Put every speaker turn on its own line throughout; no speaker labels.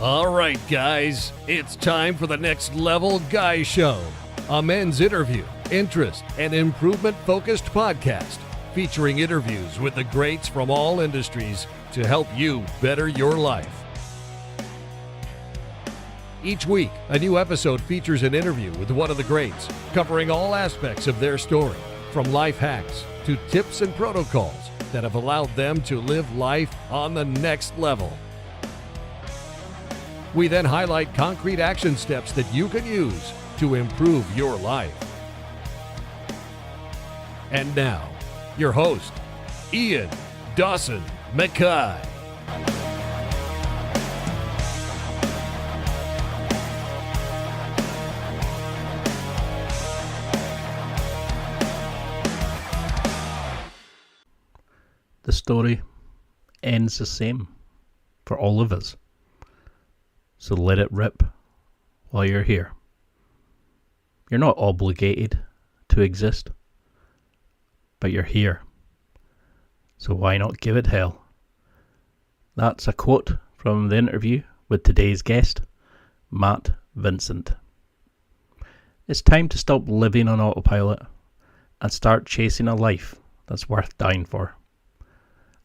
All right, guys, it's time for the Next Level Guy Show, a men's interview, interest, and improvement-focused podcast featuring interviews with the greats from all industries to help you better your life. Each week, a new episode features an interview with one of the greats, covering all aspects of their story, from life hacks to tips and protocols that have allowed them to live life on the next level. We then highlight concrete action steps that you can use to improve your life. And now, your host, Ian Dawson Mackay.
The story ends the same for all of us. So let it rip while you're here. You're not obligated to exist, but you're here. So why not give it hell? That's a quote from the interview with today's guest, Matt Vincent. It's time to stop living on autopilot and start chasing a life that's worth dying for.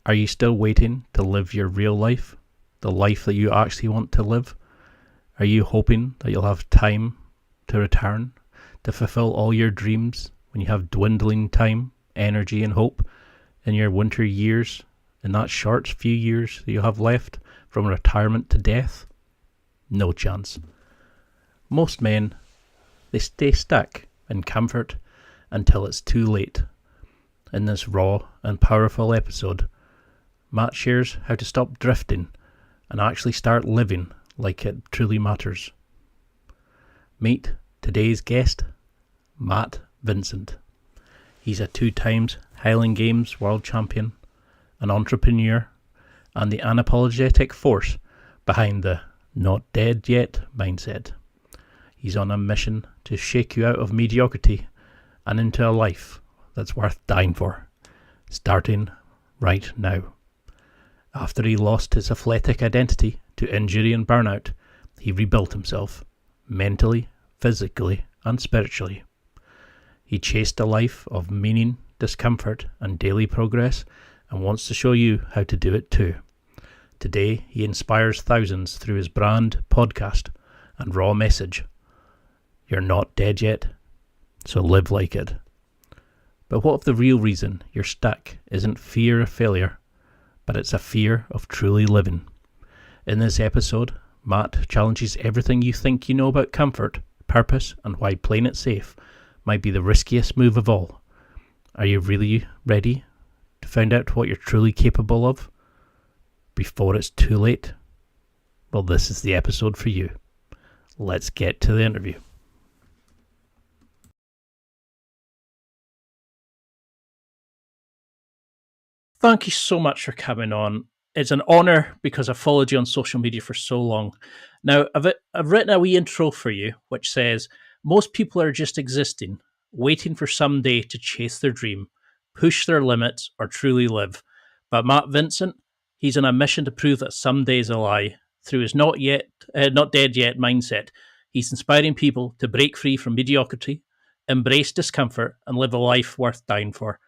Are you still waiting to live your real life? The life that you actually want to live? Are you hoping that you'll have time to return, to fulfill all your dreams when you have dwindling time, energy and hope in your winter years, in that short few years that you have left from retirement to death? No chance. Most men, they stay stuck in comfort until it's too late. In this raw and powerful episode, Matt shares how to stop drifting and actually start living like it truly matters. Meet today's guest, Matt Vincent. He's a 2 times Highland Games world champion, an entrepreneur, and the unapologetic force behind the not dead yet mindset. He's on a mission to shake you out of mediocrity and into a life that's worth dying for, starting right now. After he lost his athletic identity to injury and burnout, he rebuilt himself, mentally, physically, and spiritually. He chased a life of meaning, discomfort, and daily progress, and wants to show you how to do it too. Today, he inspires thousands through his brand, podcast, and raw message. You're not dead yet, so live like it. But what if the real reason you're stuck isn't fear of failure, but it's a fear of truly living? In this episode, Matt challenges everything you think you know about comfort, purpose, and why playing it safe might be the riskiest move of all. Are you really ready to find out what you're truly capable of before it's too late? Well, this is the episode for you. Let's get to the interview. Thank you so much for coming on. It's an honour because I've followed you on social media for so long. Now, I've written a wee intro for you, which says, most people are just existing, waiting for someday to chase their dream, push their limits, or truly live. But Matt Vincent, he's on a mission to prove that someday is a lie. Through his not dead yet mindset, he's inspiring people to break free from mediocrity, embrace discomfort, and live a life worth dying for.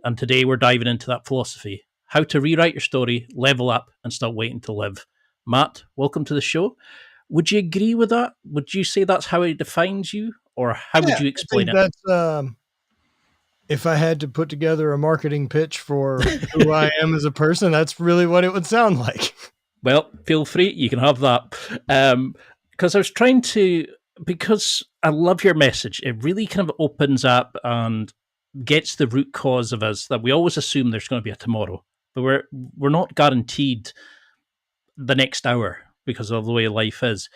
And today we're diving into that philosophy, how to rewrite your story, level up, and stop waiting to live. Matt, welcome to the show. Would you agree with that? Would you say that's how it defines you? Or how would you explain it?
That's, if I had to put together a marketing pitch for who I am as a person, that's really what it would sound like.
Well, feel free. You can have that. Because because I love your message. It really kind of opens up and gets the root cause of us that we always assume there's going to be a tomorrow, but we're not guaranteed the next hour because of the way life is.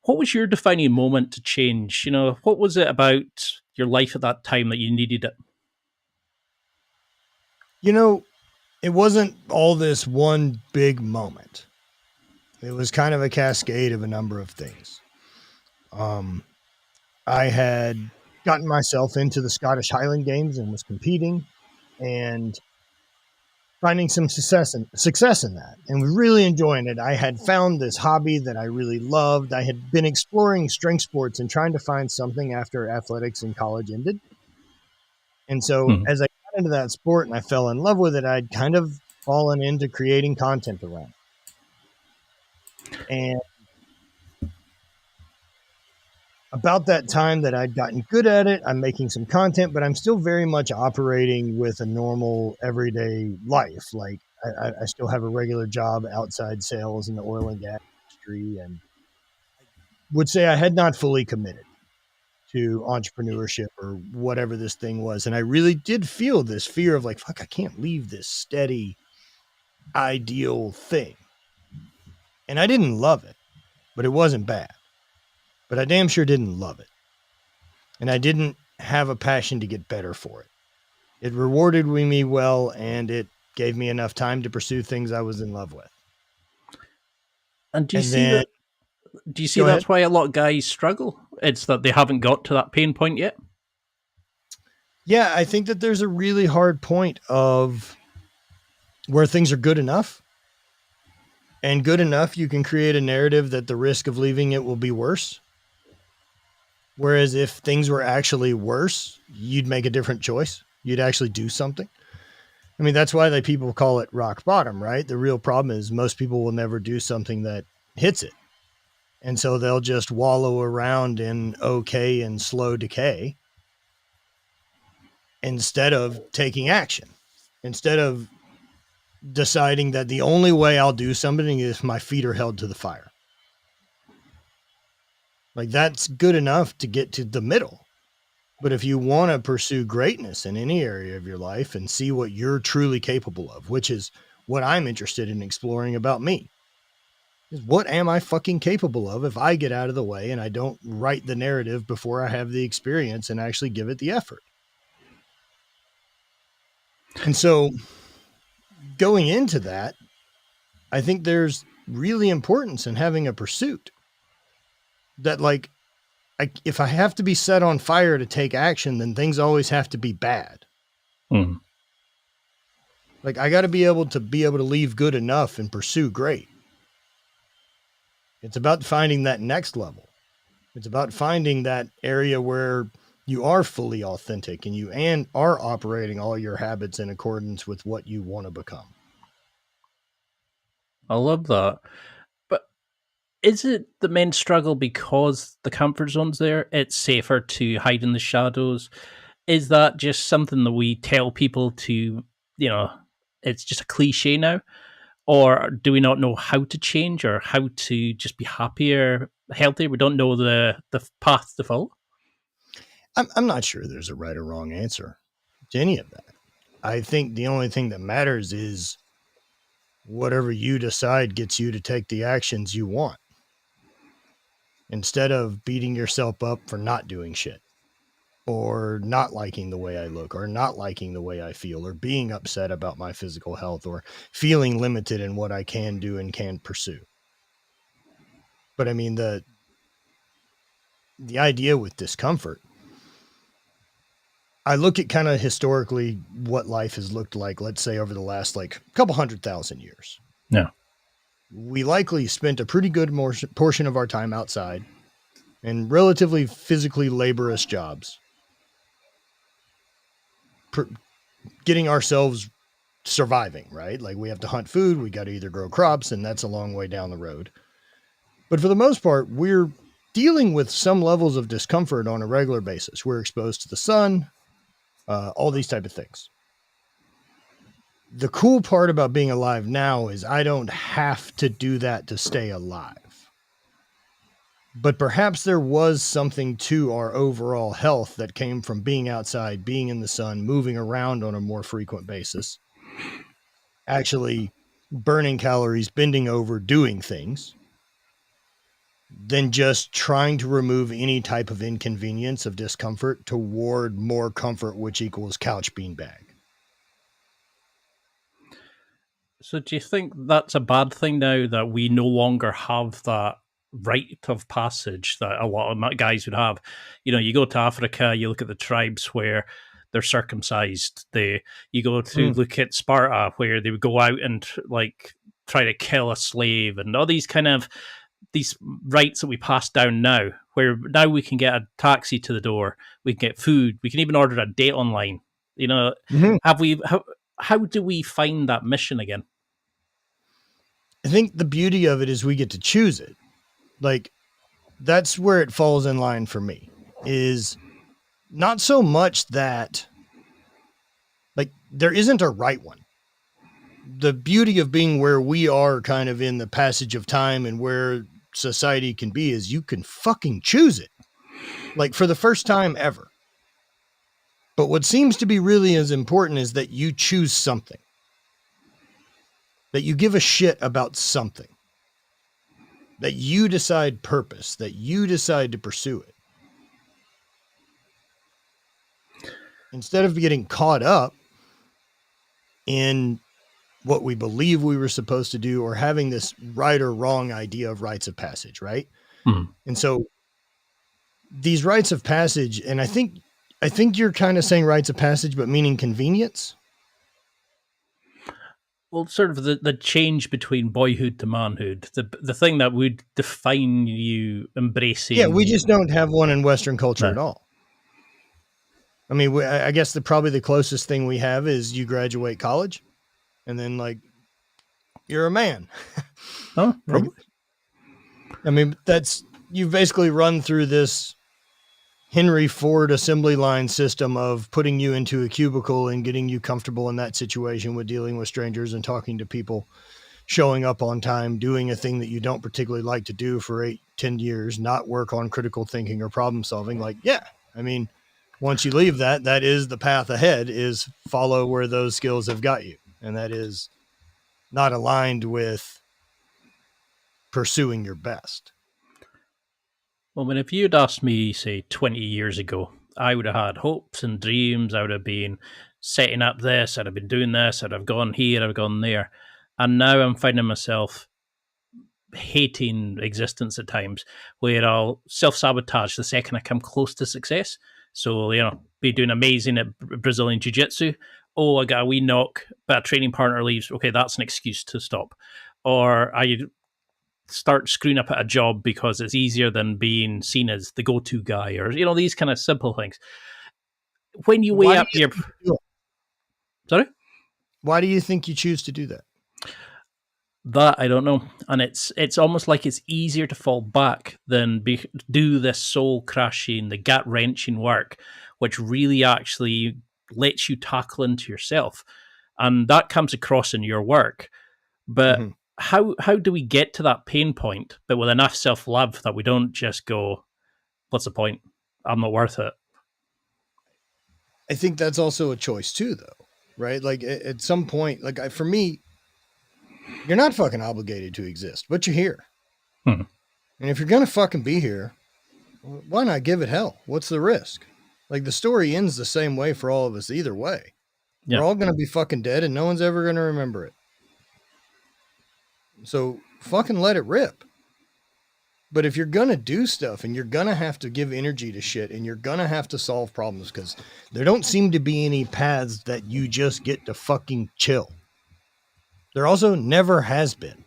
What was your defining moment to change? You know, what was it about your life at that time that you needed it?
You know, it wasn't all this one big moment. It was kind of a cascade of a number of things. I had gotten myself into the Scottish Highland Games and was competing, and finding some success in that and was really enjoying it. I had found this hobby that I really loved. I had been exploring strength sports and trying to find something after athletics in college ended. And so as I got into that sport and I fell in love with it, I'd kind of fallen into creating content around it. And about that time that I'd gotten good at it, I'm making some content, but I'm still very much operating with a normal everyday life. Like I still have a regular job outside sales in the oil and gas industry, and would say I had not fully committed to entrepreneurship or whatever this thing was. And I really did feel this fear of like, fuck, I can't leave this steady, ideal thing. And I didn't love it, but it wasn't bad. But I damn sure didn't love it. And I didn't have a passion to get better for it. It rewarded me well, and it gave me enough time to pursue things I was in love with.
And do you see that's why a lot of guys struggle? It's that they haven't got to that pain point yet?
Yeah, I think that there's a really hard point of where things are good enough. And good enough, you can create a narrative that the risk of leaving it will be worse. Whereas if things were actually worse, you'd make a different choice. You'd actually do something. I mean, that's why people call it rock bottom, right? The real problem is most people will never do something that hits it. And so they'll just wallow around in okay and slow decay instead of taking action, instead of deciding that the only way I'll do something is if my feet are held to the fire. Like that's good enough to get to the middle. But if you want to pursue greatness in any area of your life and see what you're truly capable of, which is what I'm interested in exploring about me, is what am I fucking capable of if I get out of the way and I don't write the narrative before I have the experience and actually give it the effort. And so going into that, I think there's really importance in having a pursuit that like, if I have to be set on fire to take action, then things always have to be bad. Like I got to be able to leave good enough and pursue great. It's about finding that next level. It's about finding that area where you are fully authentic and you are operating all your habits in accordance with what you want to become.
I love that. But is it the men struggle because the comfort zone's there? It's safer to hide in the shadows. Is that just something that we tell people to, it's just a cliche now? Or do we not know how to change or how to just be happier, healthier? We don't know the path to follow.
I'm not sure there's a right or wrong answer to any of that. I think the only thing that matters is whatever you decide gets you to take the actions you want, instead of beating yourself up for not doing shit or not liking the way I look or not liking the way I feel or being upset about my physical health or feeling limited in what I can do and can pursue. But I mean, the idea with discomfort, I look at kind of historically what life has looked like, let's say over the last like couple 100,000 years.
Yeah.
We likely spent a pretty good portion of our time outside in relatively physically laborious jobs, getting ourselves surviving, right? Like we have to hunt food, we got to either grow crops, and that's a long way down the road. But for the most part, we're dealing with some levels of discomfort on a regular basis. We're exposed to the sun, all these type of things. The cool part about being alive now is I don't have to do that to stay alive. But perhaps there was something to our overall health that came from being outside, being in the sun, moving around on a more frequent basis, actually burning calories, bending over, doing things, than just trying to remove any type of inconvenience of discomfort toward more comfort, which equals couch beanbag.
So do you think that's a bad thing now that we no longer have that rite of passage that a lot of guys would have? You go to Africa, you look at the tribes where they're circumcised. You go to look at Sparta, where they would go out and like try to kill a slave, and all these kind of these rights that we pass down now, where now we can get a taxi to the door, we can get food, we can even order a date online. You know, how do we find that mission again?
I think the beauty of it is we get to choose it. Like, that's where it falls in line for me, is not so much that, like, there isn't a right one. The beauty of being where we are kind of in the passage of time and where society can be is you can fucking choose it. Like, for the first time ever. But what seems to be really as important is that you choose something. That you give a shit about something. That you decide purpose. That you decide to pursue it. Instead of getting caught up in what we believe we were supposed to do or having this right or wrong idea of rites of passage, right? And so these rites of passage, and I think you're kind of saying rites of passage, but meaning convenience.
Well, sort of the change between boyhood to manhood, the thing that would define you embracing.
Yeah, we just don't have one in Western culture at all. I mean, I guess probably the closest thing we have is you graduate college and then like you're a man.
Oh, probably.
I mean, you've basically run through this Henry Ford assembly line system of putting you into a cubicle and getting you comfortable in that situation with dealing with strangers and talking to people, showing up on time, doing a thing that you don't particularly like to do for 8-10 years, not work on critical thinking or problem solving. Like, yeah, I mean, once you leave that is the path ahead, is follow where those skills have got you. And that is not aligned with pursuing your best.
Well, if you'd asked me, say, 20 years ago, I would have had hopes and dreams. I would have been setting up this. I'd have been doing this. I'd have gone here. I'd have gone there. And now I'm finding myself hating existence at times, where I'll self-sabotage the second I come close to success. So, be doing amazing at Brazilian Jiu-Jitsu. Oh, I got a wee knock, but a training partner leaves. Okay, that's an excuse to stop. Or I start screwing up at a job because it's easier than being seen as the go-to guy, or, these kind of simple things. When you weigh up your... Sorry?
Why do you think you choose to do that?
That I don't know, and it's almost like it's easier to fall back than do this soul crushing, the gut wrenching work, which really actually lets you tackle into yourself, and that comes across in your work. But how do we get to that pain point, but with enough self love that we don't just go, "What's the point? I'm not worth it."
I think that's also a choice too, though, right? Like at some point, like for me. You're not fucking obligated to exist, but you're here. And if you're going to fucking be here, why not give it hell? What's the risk? Like, the story ends the same way for all of us either way. Yeah. We're all going to be fucking dead and no one's ever going to remember it. So fucking let it rip. But if you're going to do stuff and you're going to have to give energy to shit and you're going to have to solve problems, because there don't seem to be any paths that you just get to fucking chill. There also never has been.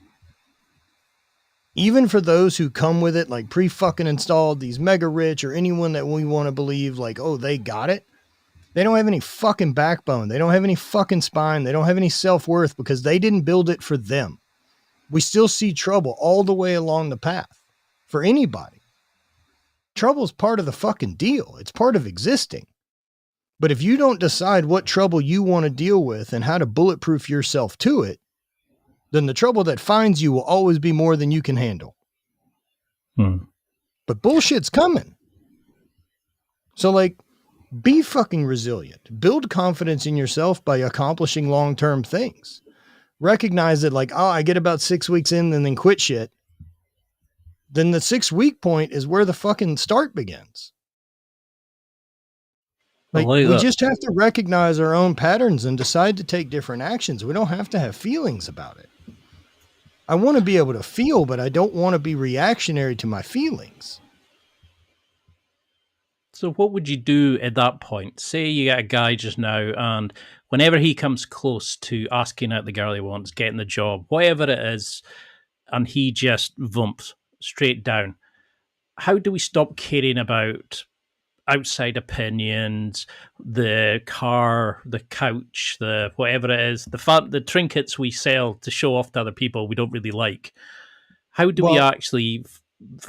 Even for those who come with it, like pre-fucking installed, these mega rich or anyone that we want to believe like, oh, they got it. They don't have any fucking backbone. They don't have any fucking spine. They don't have any self-worth because they didn't build it for them. We still see trouble all the way along the path for anybody. Trouble is part of the fucking deal. It's part of existing. But if you don't decide what trouble you want to deal with and how to bulletproof yourself to it, then the trouble that finds you will always be more than you can handle. But bullshit's coming. So like, be fucking resilient. Build confidence in yourself by accomplishing long-term things. Recognize that like, oh, I get about 6 weeks in and then quit shit. Then the 6-week point is where the fucking start begins. Like, we just have to recognize our own patterns and decide to take different actions. We don't have to have feelings about it. I want to be able to feel, but I don't want to be reactionary to my feelings.
So what would you do at that point? Say you get a guy just now, and whenever he comes close to asking out the girl he wants, getting the job, whatever it is, and he just vumps straight down, how do we stop caring about outside opinions, the car, the couch, the whatever it is, the trinkets we sell to show off to other people we don't really like? How do we actually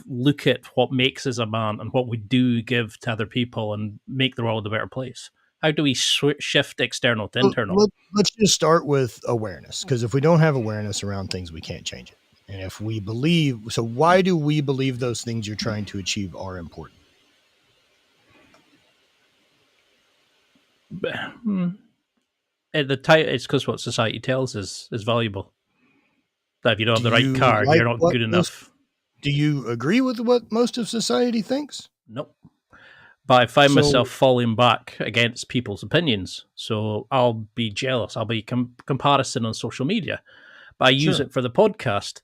look at what makes us a man and what we do give to other people and make the world a better place? How do we shift external to internal?
Let's just start with awareness, because if we don't have awareness around things, we can't change it. And if we believe, so why do we believe those things you're trying to achieve are important?
At the time, it's because what society tells us is valuable. That if you don't have the right car, you're not good enough.
Do you agree with what most of society thinks?
Nope. But I find myself falling back against people's opinions. So I'll be jealous. I'll be comparison on social media. But I use it for the podcast.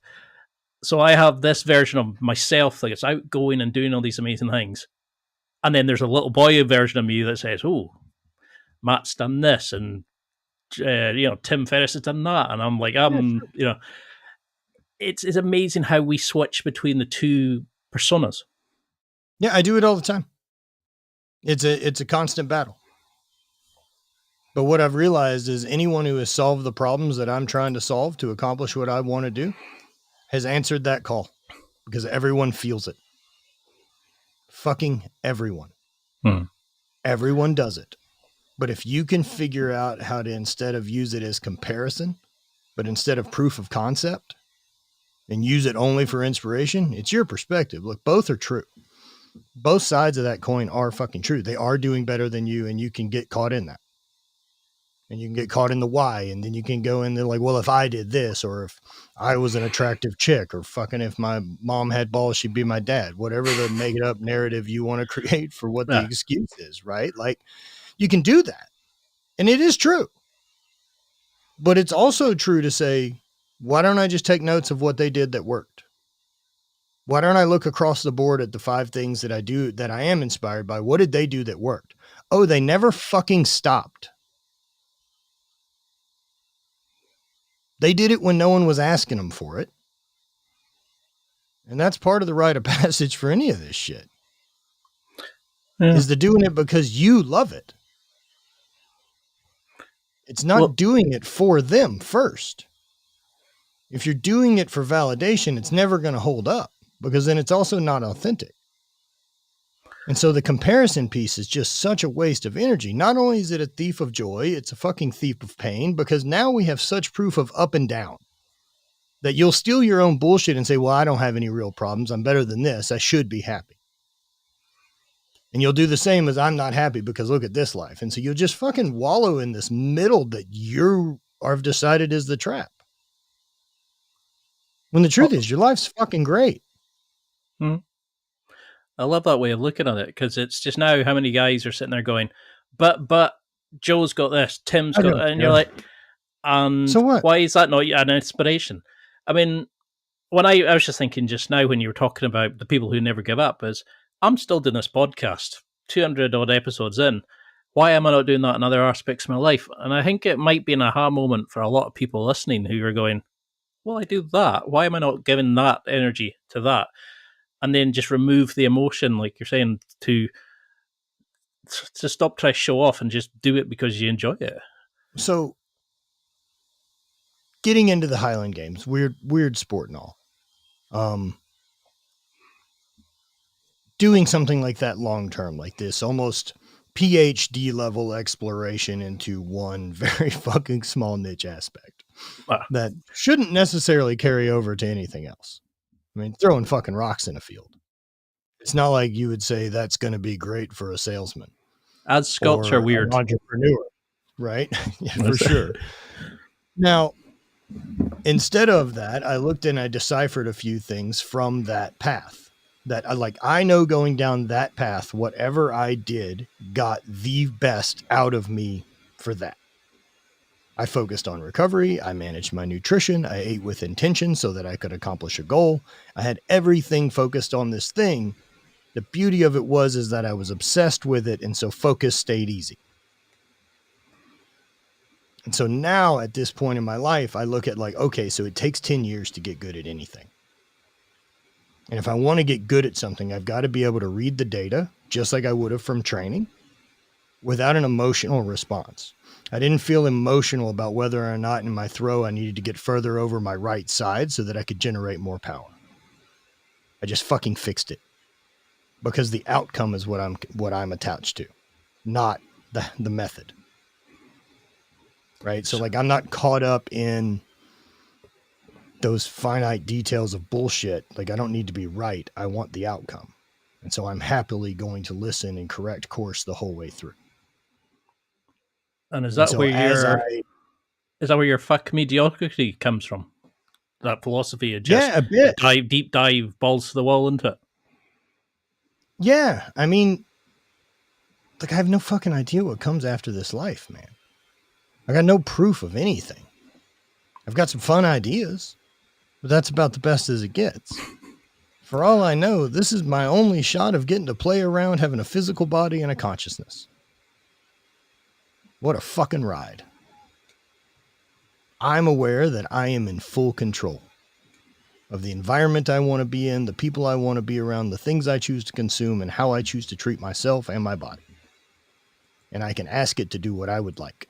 So I have this version of myself that is outgoing and doing all these amazing things. And then there's a little boy version of me that says, oh, Matt's done this. And, Tim Ferriss has done that. And I'm like, it's amazing how we switch between the two personas.
Yeah, I do it all the time. It's a constant battle. But what I've realized is anyone who has solved the problems that I'm trying to solve to accomplish what I want to do has answered that call, because everyone feels it. Fucking everyone. Everyone does it. But if you can figure out how to, instead of use it as comparison, but instead of proof of concept, and use it only for inspiration, it's your perspective. Look, both are true. Both sides of that coin are fucking true. They are doing better than you, and you can get caught in that. And you can get caught in the why, and then you can go in there like, well, if I did this, or if I was an attractive chick, or fucking if my mom had balls, she'd be my dad. Whatever the made up narrative you want to create for what the excuse is, right? Like, you can do that. And it is true. But it's also true to say, why don't I just take notes of what they did that worked? Why don't I look across the board at the 5 things that I do that I am inspired by? What did they do that worked? Oh, they never fucking stopped. They did it when no one was asking them for it. And that's part of the rite of passage for any of this shit. Is the doing it because you love it. It's not doing it for them first. If you're doing it for validation, it's never going to hold up, because then it's also not authentic. And so the comparison piece is just such a waste of energy. Not only is it a thief of joy, it's a fucking thief of pain, because now we have such proof of up and down that you'll steal your own bullshit and say, well, I don't have any real problems. I'm better than this. I should be happy. And you'll do the same as I'm not happy because look at this life. And so you'll just fucking wallow in this middle that you have decided is the trap. When the truth is your life's fucking great.
I love that way of looking at it, because it's just now how many guys are sitting there going, but Joe's got this, Tim's got that, and you're like, and so what? Why is that not an inspiration? I mean, when I was just thinking just now when you were talking about the people who never give up, is I'm still doing this podcast, 200 odd episodes in. Why am I not doing that in other aspects of my life? And I think it might be an aha moment for a lot of people listening who are going, well, I do that. Why am I not giving that energy to that? And then just remove the emotion, like you're saying, to stop trying to show off and just do it because you enjoy it.
So getting into the Highland Games, weird sport and all. Doing something like that long term, like this, almost PhD level exploration into one very fucking small niche aspect that shouldn't necessarily carry over to anything else. I mean, throwing fucking rocks in a field. It's not like you would say that's going to be great for a salesman.
As Scots are weird.
An entrepreneur, right? Yeah, for sure. Now, instead of that, I looked and I deciphered a few things from that path. That I know going down that path, whatever I did got the best out of me for that. I focused on recovery. I managed my nutrition. I ate with intention so that I could accomplish a goal. I had everything focused on this thing The beauty of it is that I was obsessed with it, and so focus stayed easy. And so now at this point in my life, I look at like, okay, so it takes 10 years to get good at anything. And if I want to get good at something, I've got to be able to read the data just like I would have from training without an emotional response. I didn't feel emotional about whether or not in my throw I needed to get further over my right side so that I could generate more power. I just fucking fixed it because the outcome is what I'm attached to, not the method. Right? So like I'm not caught up in those finite details of bullshit. Like I don't need to be right. I want the outcome. And so I'm happily going to listen and correct course the whole way through.
And is that where your fuck mediocrity comes from? That philosophy of just
a bit.
deep dive, balls to the wall into it?
Yeah. I mean, like I have no fucking idea what comes after this life, man. I got no proof of anything. I've got some fun ideas, but that's about the best as it gets. For all I know, this is my only shot of getting to play around having a physical body and a consciousness. What a fucking ride. I'm aware that I am in full control of the environment I want to be in, the people I want to be around, the things I choose to consume, and how I choose to treat myself and my body. And I can ask it to do what I would like.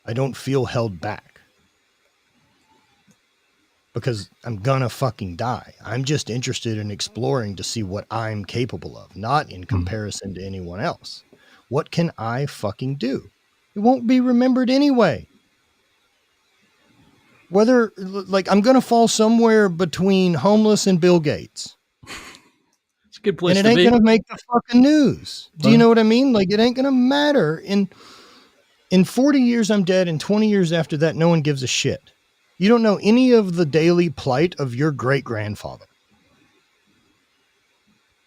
I don't feel held back because I'm gonna fucking die. I'm just interested in exploring to see what I'm capable of, not in comparison to anyone else. What can I fucking do? It won't be remembered anyway. Whether, like, I'm gonna fall somewhere between homeless and Bill Gates.
It's a good place to be.
And it ain't gonna make the fucking news. Do you know what I mean? Like, it ain't gonna matter. In 40 years, I'm dead. And 20 years after that, no one gives a shit. You don't know any of the daily plight of your great-grandfather.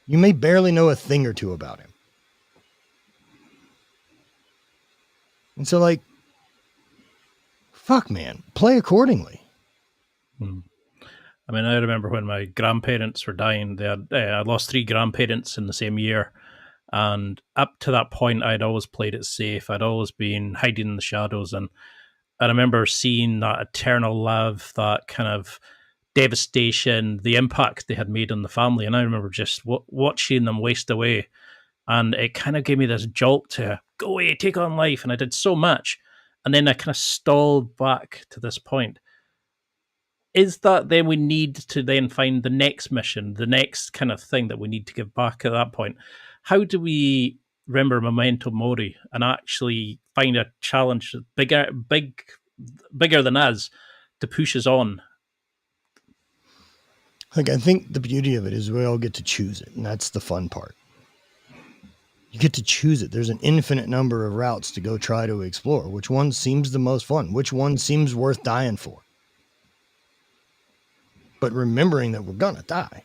You may barely know a thing or two about him. And so, like, fuck, man, play accordingly.
I mean, I remember when my grandparents were dying, I lost 3 grandparents in the same year. And up to that point, I'd always played it safe. I'd always been hiding in the shadows. And I remember seeing that eternal love, that kind of devastation, the impact they had made on the family. And I remember just watching them waste away. And it kind of gave me this jolt to go away, take on life. And I did so much. And then I kind of stalled back to this point. Is that then we need to then find the next mission, the next kind of thing that we need to give back at that point? How do we remember memento mori and actually find a challenge bigger than us to push us on?
Like, I think the beauty of it is we all get to choose it, and that's the fun part. You get to choose it. There's an infinite number of routes to go try to explore. Which one seems the most fun? Which one seems worth dying for? But remembering that we're gonna die.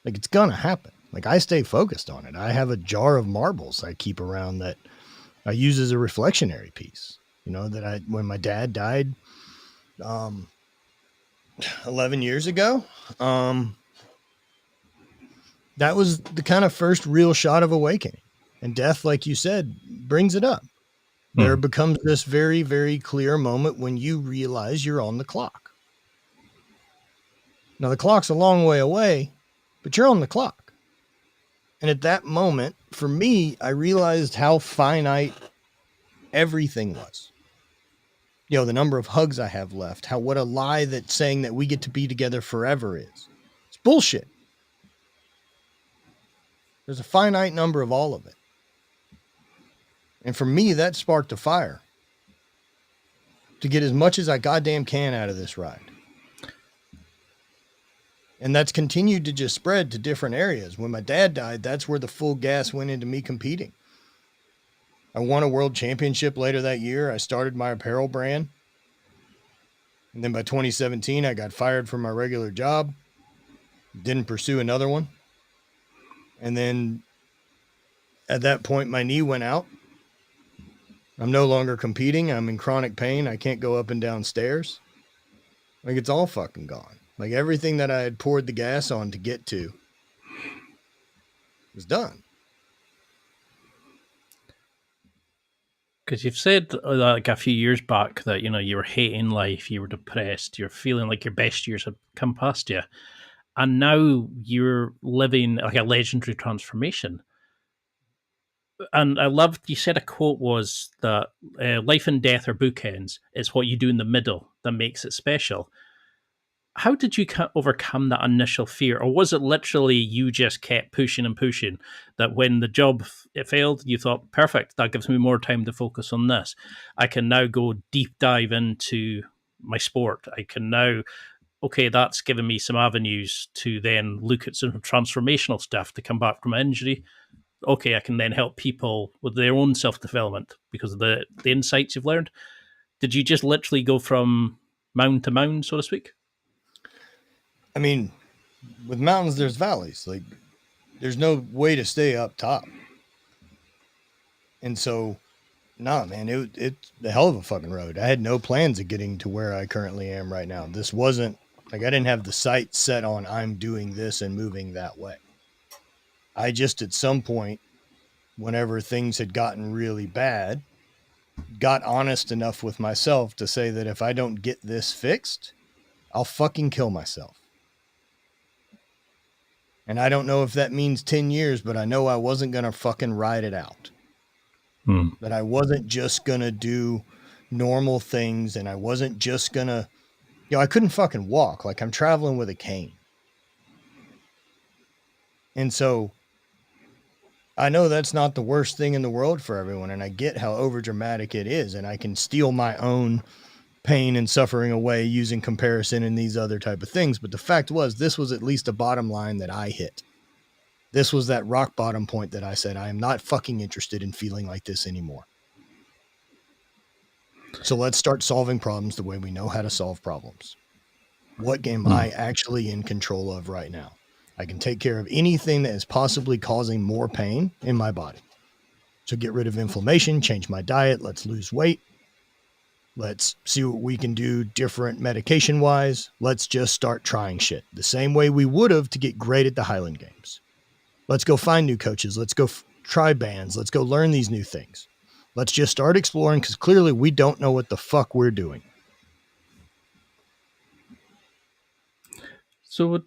Like, it's gonna happen. Like, I stay focused on it. I have a jar of marbles I keep around that I use as a reflectionary piece. You know, that when my dad died 11 years ago, that was the kind of first real shot of awakening. And death, like you said, brings it up. There becomes this very, very clear moment when you realize you're on the clock. Now, the clock's a long way away, but you're on the clock. And at that moment, for me, I realized how finite everything was. You know, the number of hugs I have left, what a lie that saying that we get to be together forever is. It's bullshit. There's a finite number of all of it. And for me, that sparked a fire to get as much as I goddamn can out of this ride. And that's continued to just spread to different areas. When my dad died, that's where the full gas went into me competing. I won a world championship later that year. I started my apparel brand. And then by 2017, I got fired from my regular job. Didn't pursue another one. And then at that point, my knee went out. I'm no longer competing. I'm in chronic pain. I can't go up and down stairs. Like, it's all fucking gone. Like, everything that I had poured the gas on to get to was done.
Because you've said like a few years back that you were hating life, you were depressed, you're feeling like your best years had come past you, and now you're living like a legendary transformation. And I loved you said a quote was that life and death are bookends. It's what you do in the middle that makes it special. How did you overcome that initial fear, or was it literally you just kept pushing and pushing? That when the job it failed, you thought, "Perfect, that gives me more time to focus on this. I can now go deep dive into my sport. I can now, okay, that's given me some avenues to then look at some transformational stuff to come back from an injury. Okay, I can then help people with their own self development because of the insights you've learned." Did you just literally go from mound to mound, so to speak?
I mean, with mountains, there's valleys. Like, there's no way to stay up top. And so, nah, man, it's the hell of a fucking road. I had no plans of getting to where I currently am right now. This wasn't like I didn't have the sight set on I'm doing this and moving that way. I just, at some point, whenever things had gotten really bad, got honest enough with myself to say that if I don't get this fixed, I'll fucking kill myself. And I don't know if that means 10 years, but I know I wasn't going to fucking ride it out. That I wasn't just going to do normal things, and I wasn't just going to, I couldn't fucking walk. Like, I'm traveling with a cane. And so I know that's not the worst thing in the world for everyone. And I get how overdramatic it is. And I can steal my own pain and suffering away using comparison and these other type of things. But the fact was, this was at least a bottom line that I hit. This was that rock bottom point that I said, I am not fucking interested in feeling like this anymore. So let's start solving problems the way we know how to solve problems. What am I actually in control of right now? I can take care of anything that is possibly causing more pain in my body. So get rid of inflammation, change my diet. Let's lose weight. Let's see what we can do different medication wise. Let's just start trying shit the same way we would have to get great at the Highland Games. Let's go find new coaches. Let's go try bands. Let's go learn these new things. Let's just start exploring because clearly we don't know what the fuck we're doing.
So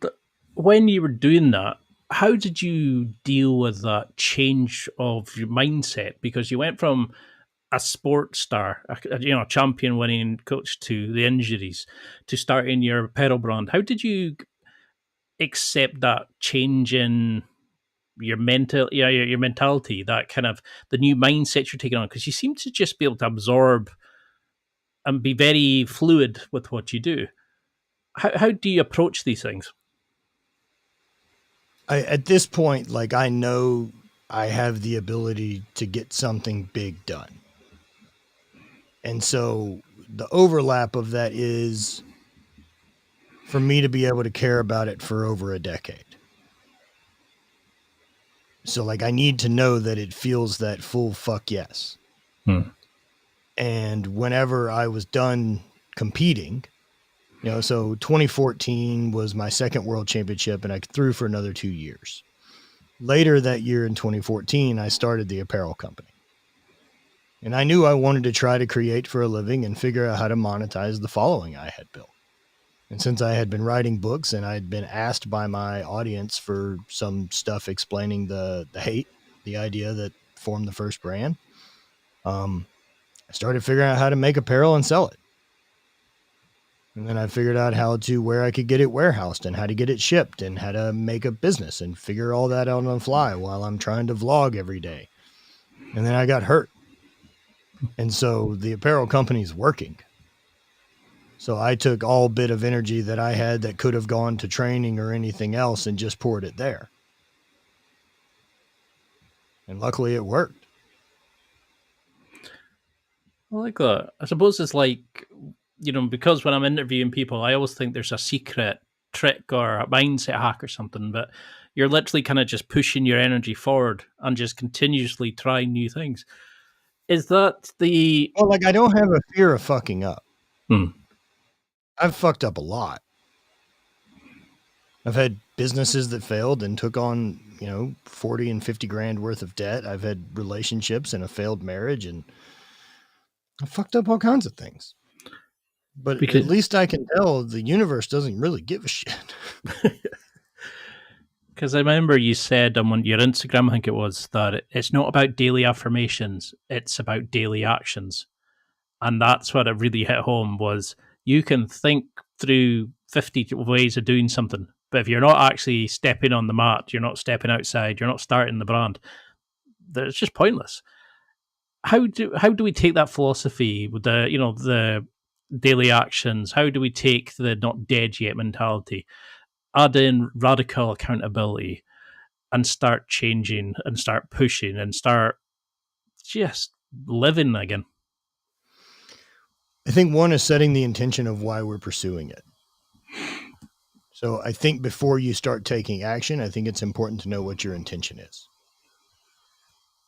when you were doing that, how did you deal with that change of your mindset? Because you went from a sports star, a champion winning coach to the injuries, to starting your apparel brand. How did you accept that change in your mentality, that kind of the new mindset you're taking on? Because you seem to just be able to absorb and be very fluid with what you do. How do you approach these things?
At this point, like, I know I have the ability to get something big done. And so the overlap of that is for me to be able to care about it for over a decade. So, like, I need to know that it feels that full fuck yes. And whenever I was done competing, so 2014 was my second world championship, and I threw for another 2 years. Later that year in 2014, I started the apparel company. And I knew I wanted to try to create for a living and figure out how to monetize the following I had built. And since I had been writing books and I had been asked by my audience for some stuff explaining the hate, the idea that formed the first brand, I started figuring out how to make apparel and sell it. And then I figured out where I could get it warehoused and how to get it shipped and how to make a business and figure all that out on the fly while I'm trying to vlog every day. And then I got hurt. And so the apparel company's working. So I took all bit of energy that I had that could have gone to training or anything else and just poured it there. And luckily it worked.
I like that. I suppose it's like, because when I'm interviewing people, I always think there's a secret trick or a mindset hack or something, but you're literally kind of just pushing your energy forward and just continuously trying new things. Is that the...
Well, like, I don't have a fear of fucking up. I've fucked up a lot. I've had businesses that failed and took on, 40 and 50 grand worth of debt. I've had relationships and a failed marriage, and I fucked up all kinds of things. But
Because-
at least I can tell the universe doesn't really give a shit.
Because I remember you said on your Instagram, I think it was, that it's not about daily affirmations, it's about daily actions. And that's what it really hit home was you can think through 50 ways of doing something, but if you're not actually stepping on the mat, you're not stepping outside, you're not starting the brand, it's just pointless. How do we take that philosophy with the daily actions? How do we take the not dead yet mentality, add in radical accountability, and start changing and start pushing and start just living again?
I think one is setting the intention of why we're pursuing it. So I think before you start taking action, I think it's important to know what your intention is.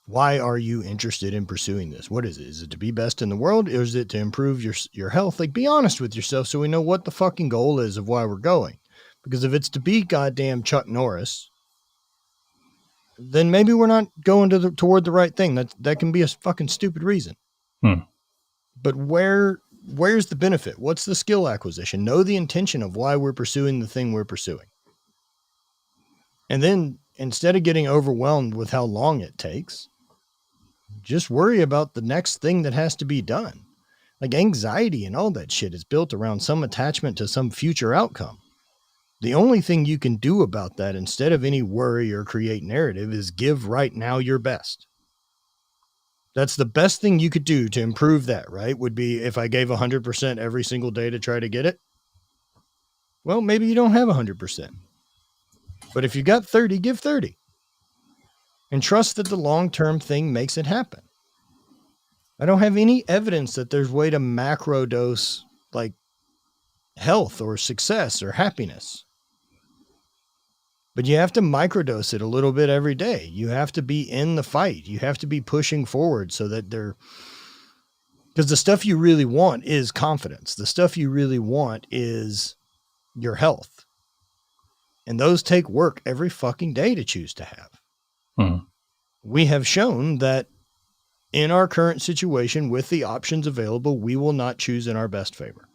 Why are you interested in pursuing this? What is it? Is it to be best in the world? Or is it to improve your health? Like, be honest with yourself so we know what the fucking goal is of why we're going. Because if it's to be goddamn Chuck Norris, then maybe we're not going toward the right thing. That can be a fucking stupid reason. But where's the benefit? What's the skill acquisition? Know the intention of why we're pursuing the thing we're pursuing. And then instead of getting overwhelmed with how long it takes, just worry about the next thing that has to be done. Like anxiety and all that shit is built around some attachment to some future outcome. The only thing you can do about that instead of any worry or create narrative is give right now your best. That's the best thing you could do to improve that, right? Would be if I gave 100% every single day to try to get it. Well, maybe you don't have 100%. But if you got 30, give 30. And trust that the long-term thing makes it happen. I don't have any evidence that there's a way to macro dose like health or success or happiness. But you have to microdose it a little bit every day. You have to be in the fight. You have to be pushing forward so that because the stuff you really want is confidence. The stuff you really want is your health. And those take work every fucking day to choose to have. We have shown that in our current situation with the options available, we will not choose in our best favor.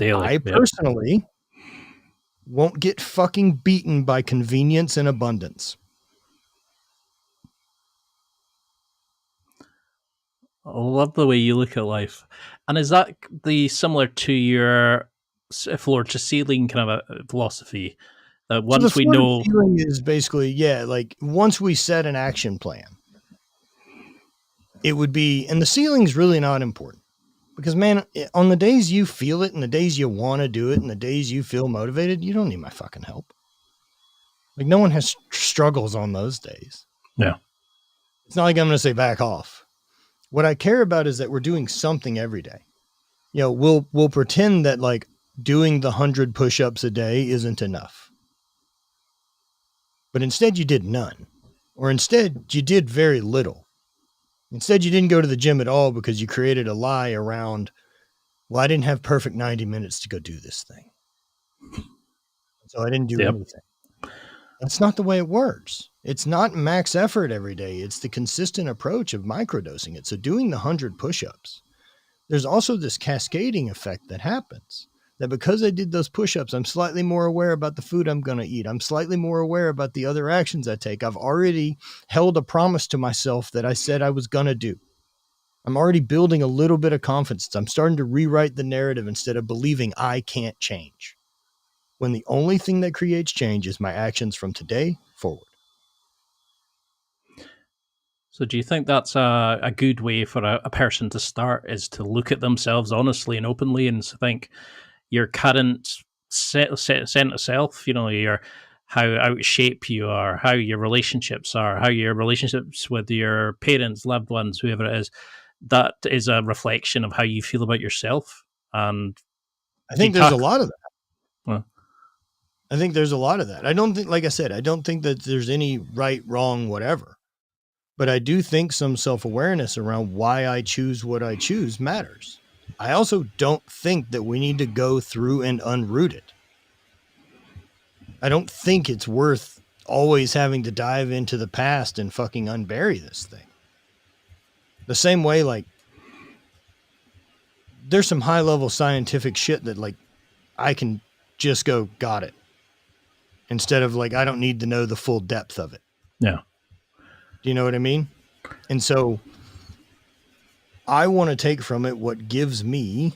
I personally won't get fucking beaten by convenience and abundance.
I love the way you look at life. And is that similar to your floor to ceiling kind of a philosophy? That once we know,
ceiling is basically, like once we set an action plan, it would be, and the ceiling's really not important because, man, on the days you feel it and the days you want to do it and the days you feel motivated, you don't need my fucking help. Like, no one has struggles on those days.
Yeah.
It's not like I'm going to say back off. What I care about is that we're doing something every day. We'll pretend that like doing the 100 push-ups a day isn't enough. But instead you did none, or instead you did very little. Instead you didn't go to the gym at all because you created a lie around, well, I didn't have perfect 90 minutes to go do this thing. So I didn't do anything. That's not the way it works. It's not max effort every day. It's the consistent approach of microdosing it. So doing the 100 push-ups, there's also this cascading effect that happens. That because I did those push-ups, I'm slightly more aware about the food I'm going to eat. I'm slightly more aware about the other actions I take. I've already held a promise to myself that I said I was going to do. I'm already building a little bit of confidence. I'm starting to rewrite the narrative instead of believing I can't change. When the only thing that creates change is my actions from today forward.
So do you think that's a good way for a person to start, is to look at themselves honestly and openly and think, your current sense of self, your how out of shape you are, how your relationships are, how your relationships with your parents, loved ones, whoever it is, that is a reflection of how you feel about yourself. And
I think there's a lot of that. Well, I think there's a lot of that. I don't think, like I said, I don't think that there's any right, wrong, whatever. But I do think some self-awareness around why I choose what I choose matters. I also don't think that we need to go through and unroot it. I don't think it's worth always having to dive into the past and fucking unbury this thing. The same way, like, there's some high level scientific shit that, like, I can just go, got it. Instead of, like, I don't need to know the full depth of it.
Yeah.
Do you know what I mean? And so I want to take from it what gives me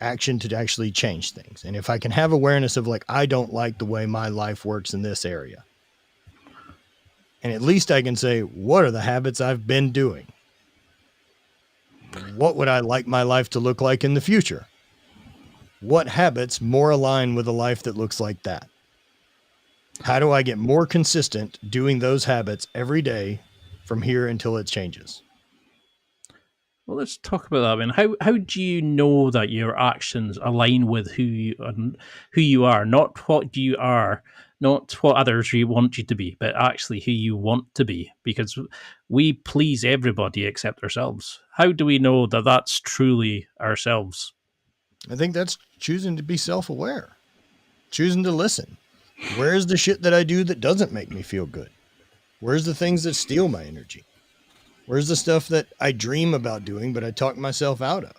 action to actually change things. And if I can have awareness of, like, I don't like the way my life works in this area. And at least I can say, what are the habits I've been doing? What would I like my life to look like in the future? What habits more align with a life that looks like that? How do I get more consistent doing those habits every day from here until it changes?
Well, let's talk about that. I mean, how do you know that your actions align with who you are, not what you are, not what others want you to be, but actually who you want to be? Because we please everybody except ourselves. How do we know that that's truly ourselves?
I think that's choosing to be self-aware, choosing to listen. Where's the shit that I do that doesn't make me feel good? Where's the things that steal my energy? Where's the stuff that I dream about doing, but I talk myself out of?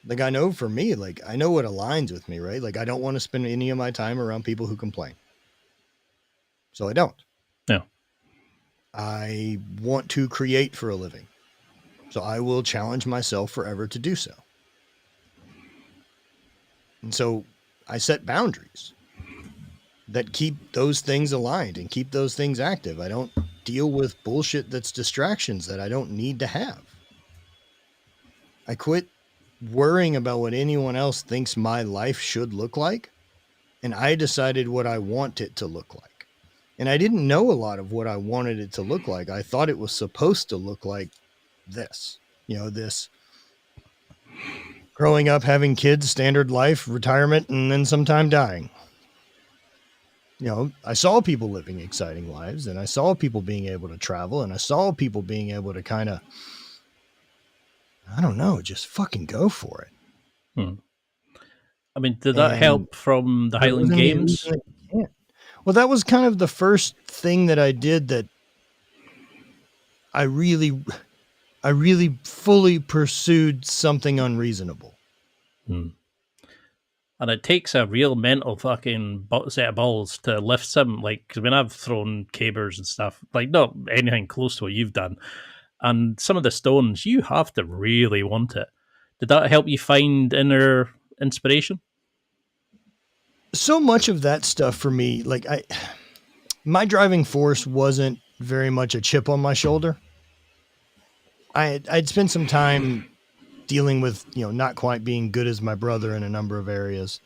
Like, I know for me, like, I know what aligns with me, right? Like, I don't want to spend any of my time around people who complain. So I don't.
Yeah.
I want to create for a living. So I will challenge myself forever to do so. And so I set boundaries that keep those things aligned and keep those things active. I don't deal with bullshit that's distractions that I don't need to have. I quit worrying about what anyone else thinks my life should look like, and I decided what I want it to look like. And I didn't know a lot of what I wanted it to look like. I thought it was supposed to look like this, this growing up, having kids, standard life, retirement, and then sometime dying. I saw people living exciting lives, and I saw people being able to travel, and I saw people being able to kind of, I don't know, just fucking go for it.
I mean, did that help from the Highland Games?
Well, that was kind of the first thing that I did that I really fully pursued something unreasonable.
And it takes a real mental fucking set of balls to lift some, like, because when I've thrown cabers and stuff, like, not anything close to what you've done, and some of the stones, you have to really want it. Did that help you find inner inspiration?
So much of that stuff for me, like, my driving force wasn't very much a chip on my shoulder. I'd spent some time dealing with, not quite being good as my brother in a number of areas.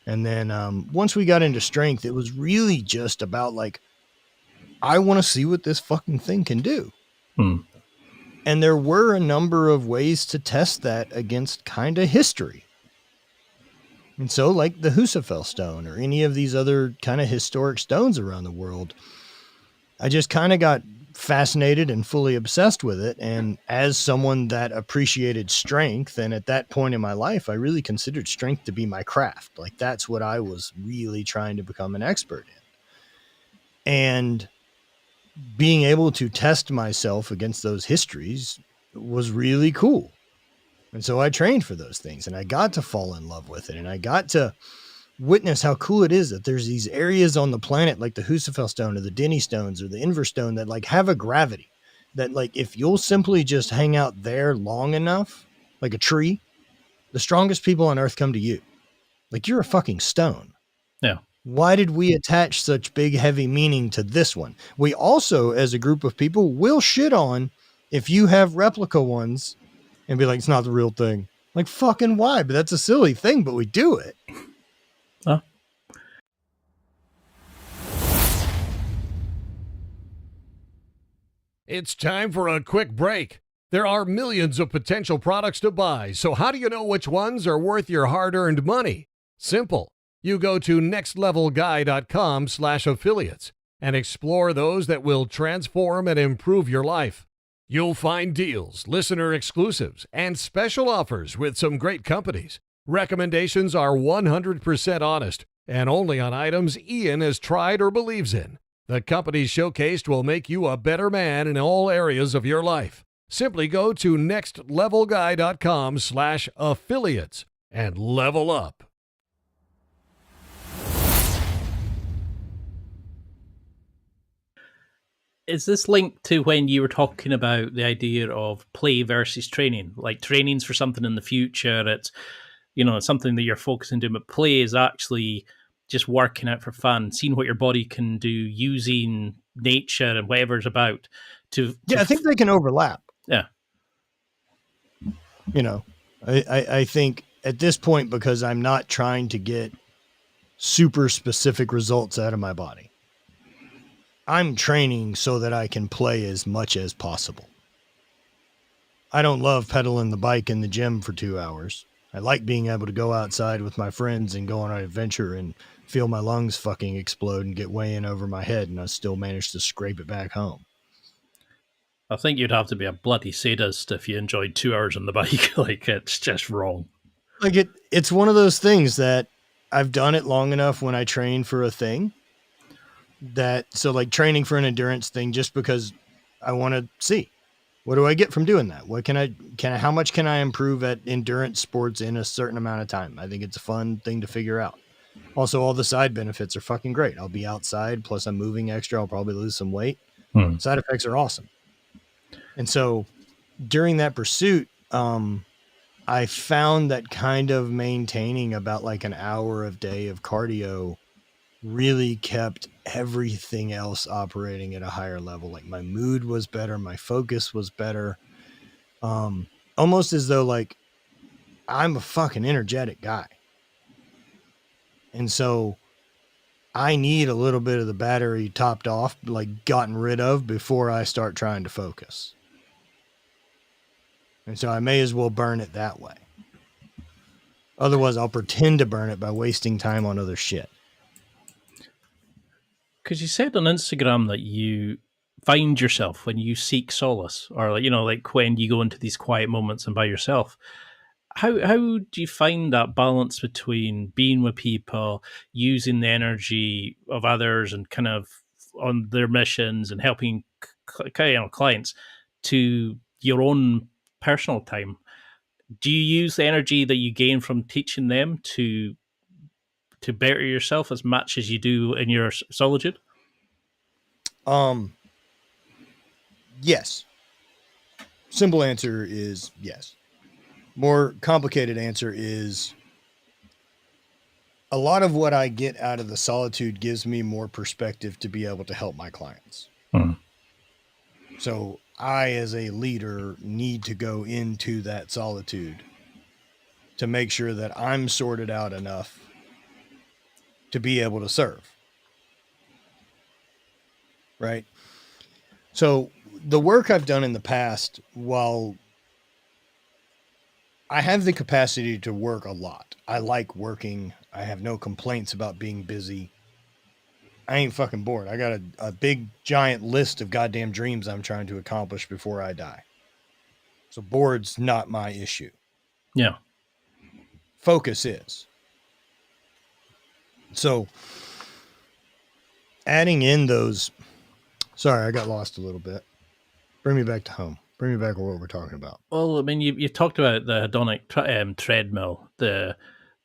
And then once we got into strength, it was really just about, like, I want to see what this fucking thing can do. And there were a number of ways to test that against kind of history. And so, like the Husafell stone or any of these other kind of historic stones around the world, I just kind of got fascinated and fully obsessed with it. And as someone that appreciated strength, and at that point in my life, I really considered strength to be my craft. Like, that's what I was really trying to become an expert in. And being able to test myself against those histories was really cool. And so I trained for those things, and I got to fall in love with it. And I got to witness how cool it is that there's these areas on the planet, like the Husafell stone or the Denny stones or the Inver stone, that, like, have a gravity that, like, if you'll simply just hang out there long enough, like a tree, the strongest people on earth come to you. Like, you're a fucking stone.
Yeah.
Why did we attach such big, heavy meaning to this one? We also, as a group of people, will shit on if you have replica ones and be like, it's not the real thing. Like, fucking why? But that's a silly thing, but we do it.
Huh?
It's time for a quick break. There are millions of potential products to buy, so how do you know which ones are worth your hard-earned money? Simple. You go to nextlevelguy.com/affiliates and explore those that will transform and improve your life. You'll find deals, listener exclusives, and special offers with some great companies. Recommendations are 100% honest. and only on items Ian has tried or believes in. The companies showcased will make you a better man in all areas of your life. Simply go to nextlevelguy.com/affiliates and level up.
Is this linked to when you were talking about the idea of play versus training? Like training's for something in the future, it's something that you're focusing on, but play is actually just working out for fun, seeing what your body can do, using nature and whatever's about
I think they can overlap.
Yeah.
I think at this point, because I'm not trying to get super specific results out of my body, I'm training so that I can play as much as possible. I don't love pedaling the bike in the gym for 2 hours. I like being able to go outside with my friends and go on an adventure and feel my lungs fucking explode and get way in over my head, and I still manage to scrape it back home.
I think you'd have to be a bloody sadist if you enjoyed 2 hours on the bike. Like, it's just wrong.
Like it's one of those things that I've done it long enough when I train for a thing like training for an endurance thing, just because I want to see, what do I get from doing that? What how much can I improve at endurance sports in a certain amount of time? I think it's a fun thing to figure out. Also, all the side benefits are fucking great. I'll be outside, plus I'm moving extra. I'll probably lose some weight. Side effects are awesome. And so during that pursuit, I found that kind of maintaining about like an hour a day of cardio really kept everything else operating at a higher level. Like my mood was better. My focus was better. Almost as though like I'm a fucking energetic guy. And so I need a little bit of the battery topped off, like gotten rid of, before I start trying to focus. And so I may as well burn it that way. Otherwise, I'll pretend to burn it by wasting time on other shit.
Because you said on Instagram that you find yourself when you seek solace, or like when you go into these quiet moments and by yourself. How do you find that balance between being with people, using the energy of others, and kind of on their missions and helping clients, to your own personal time? Do you use the energy that you gain from teaching them to better yourself as much as you do in your solitude?
Yes. Simple answer is yes. More complicated answer is a lot of what I get out of the solitude gives me more perspective to be able to help my clients. So I, as a leader, need to go into that solitude to make sure that I'm sorted out enough to be able to serve. Right? So the work I've done in the past, while I have the capacity to work a lot, I like working. I have no complaints about being busy. I ain't fucking bored. I got a big giant list of goddamn dreams I'm trying to accomplish before I die. So bored's not my issue.
Yeah.
Focus is. So adding in those, sorry, I got lost a little bit. Bring me back to home. Bring me back to what we're talking about.
Well, I mean, you talked about the hedonic treadmill.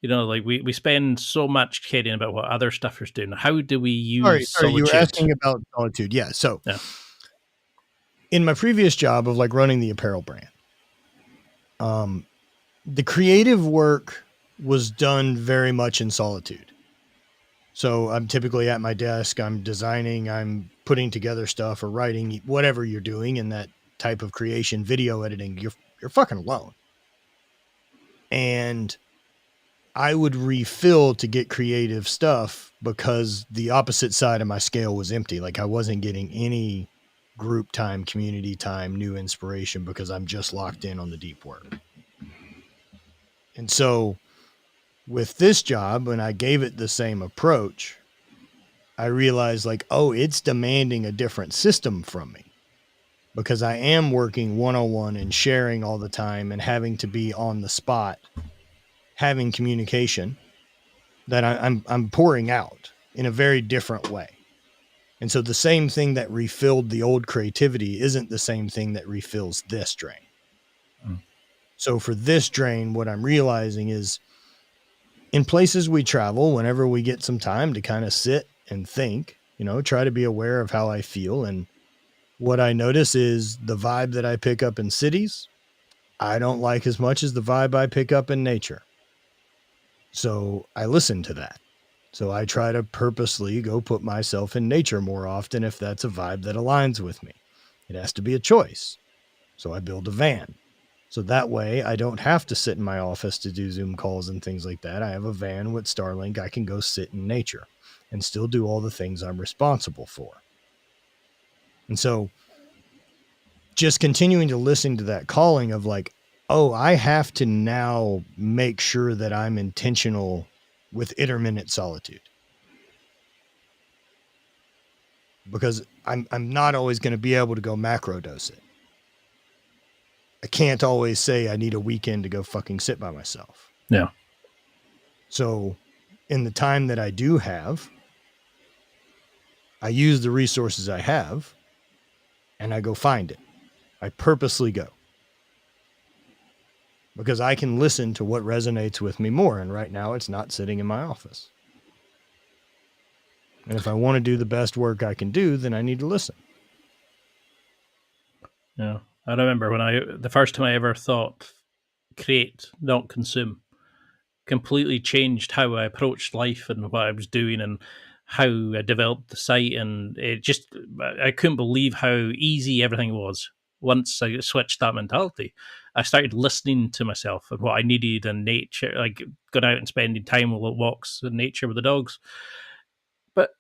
Like we spend so much kidding about what other stuff is doing. How do we use solitude?
You were asking about solitude. Yeah. So in my previous job of like running the apparel brand, the creative work was done very much in solitude. So I'm typically at my desk, I'm designing, I'm putting together stuff or writing, whatever you're doing in that type of creation, video editing, you're fucking alone. And I would refill to get creative stuff because the opposite side of my scale was empty. Like I wasn't getting any group time, community time, new inspiration because I'm just locked in on the deep work. And so with this job, when I gave it the same approach, I realized like, oh, it's demanding a different system from me because I am working one-on-one and sharing all the time and having to be on the spot, having communication, that I'm pouring out in a very different way. And so the same thing that refilled the old creativity isn't the same thing that refills this drain. So for this drain, what I'm realizing is in places we travel, whenever we get some time to kind of sit and think, try to be aware of how I feel. And what I notice is the vibe that I pick up in cities, I don't like as much as the vibe I pick up in nature. So I listen to that. So I try to purposely go put myself in nature more often if that's a vibe that aligns with me. It has to be a choice. So I build a van. So that way I don't have to sit in my office to do Zoom calls and things like that. I have a van with Starlink. I can go sit in nature and still do all the things I'm responsible for. And so just continuing to listen to that calling of like, oh, I have to now make sure that I'm intentional with intermittent solitude, because I'm not always going to be able to go macro dose it. I can't always say I need a weekend to go fucking sit by myself.
Yeah.
So in the time that I do have, I use the resources I have and I go find it. I purposely go because I can listen to what resonates with me more. And right now it's not sitting in my office. And if I want to do the best work I can do, then I need to listen.
Yeah. I remember the first time I ever thought create, not consume, completely changed how I approached life and what I was doing and how I developed the site. And I couldn't believe how easy everything was. Once I switched that mentality, I started listening to myself and what I needed in nature, like going out and spending time with walks in nature with the dogs. But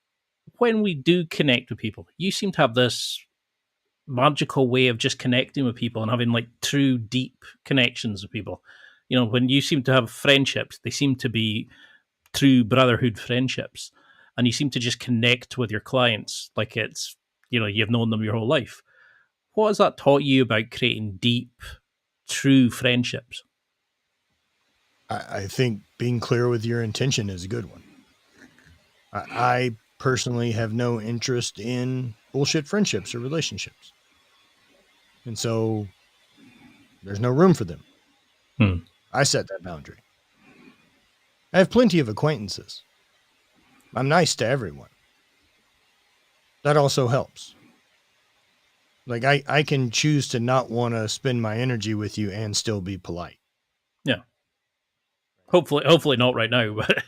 when we do connect with people, you seem to have this magical way of just connecting with people and having like true deep connections with people. When you seem to have friendships, they seem to be true brotherhood friendships, and you seem to just connect with your clients like it's, you've known them your whole life. What has that taught you about creating deep, true friendships?
I think being clear with your intention is a good one. I personally have no interest in bullshit friendships or relationships. And so there's no room for them. I set that boundary. I have plenty of acquaintances. I'm nice to everyone. That also helps. Like I can choose to not want to spend my energy with you and still be polite.
Yeah. Hopefully not right now, but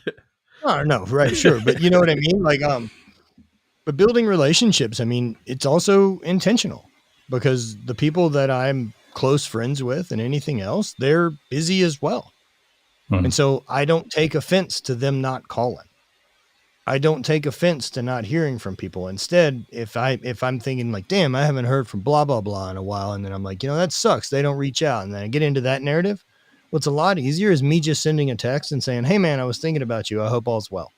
Oh, no, right, sure. But you know what I mean? Like, but building relationships, I mean, it's also intentional because the people that I'm close friends with and anything else, they're busy as well. And so I don't take offense to them not calling. I don't take offense to not hearing from people. Instead, if I'm thinking like, damn, I haven't heard from blah, blah, blah in a while. And then I'm like, that sucks. They don't reach out. And then I get into that narrative. What's a lot easier is me just sending a text and saying, hey man, I was thinking about you. I hope all's well.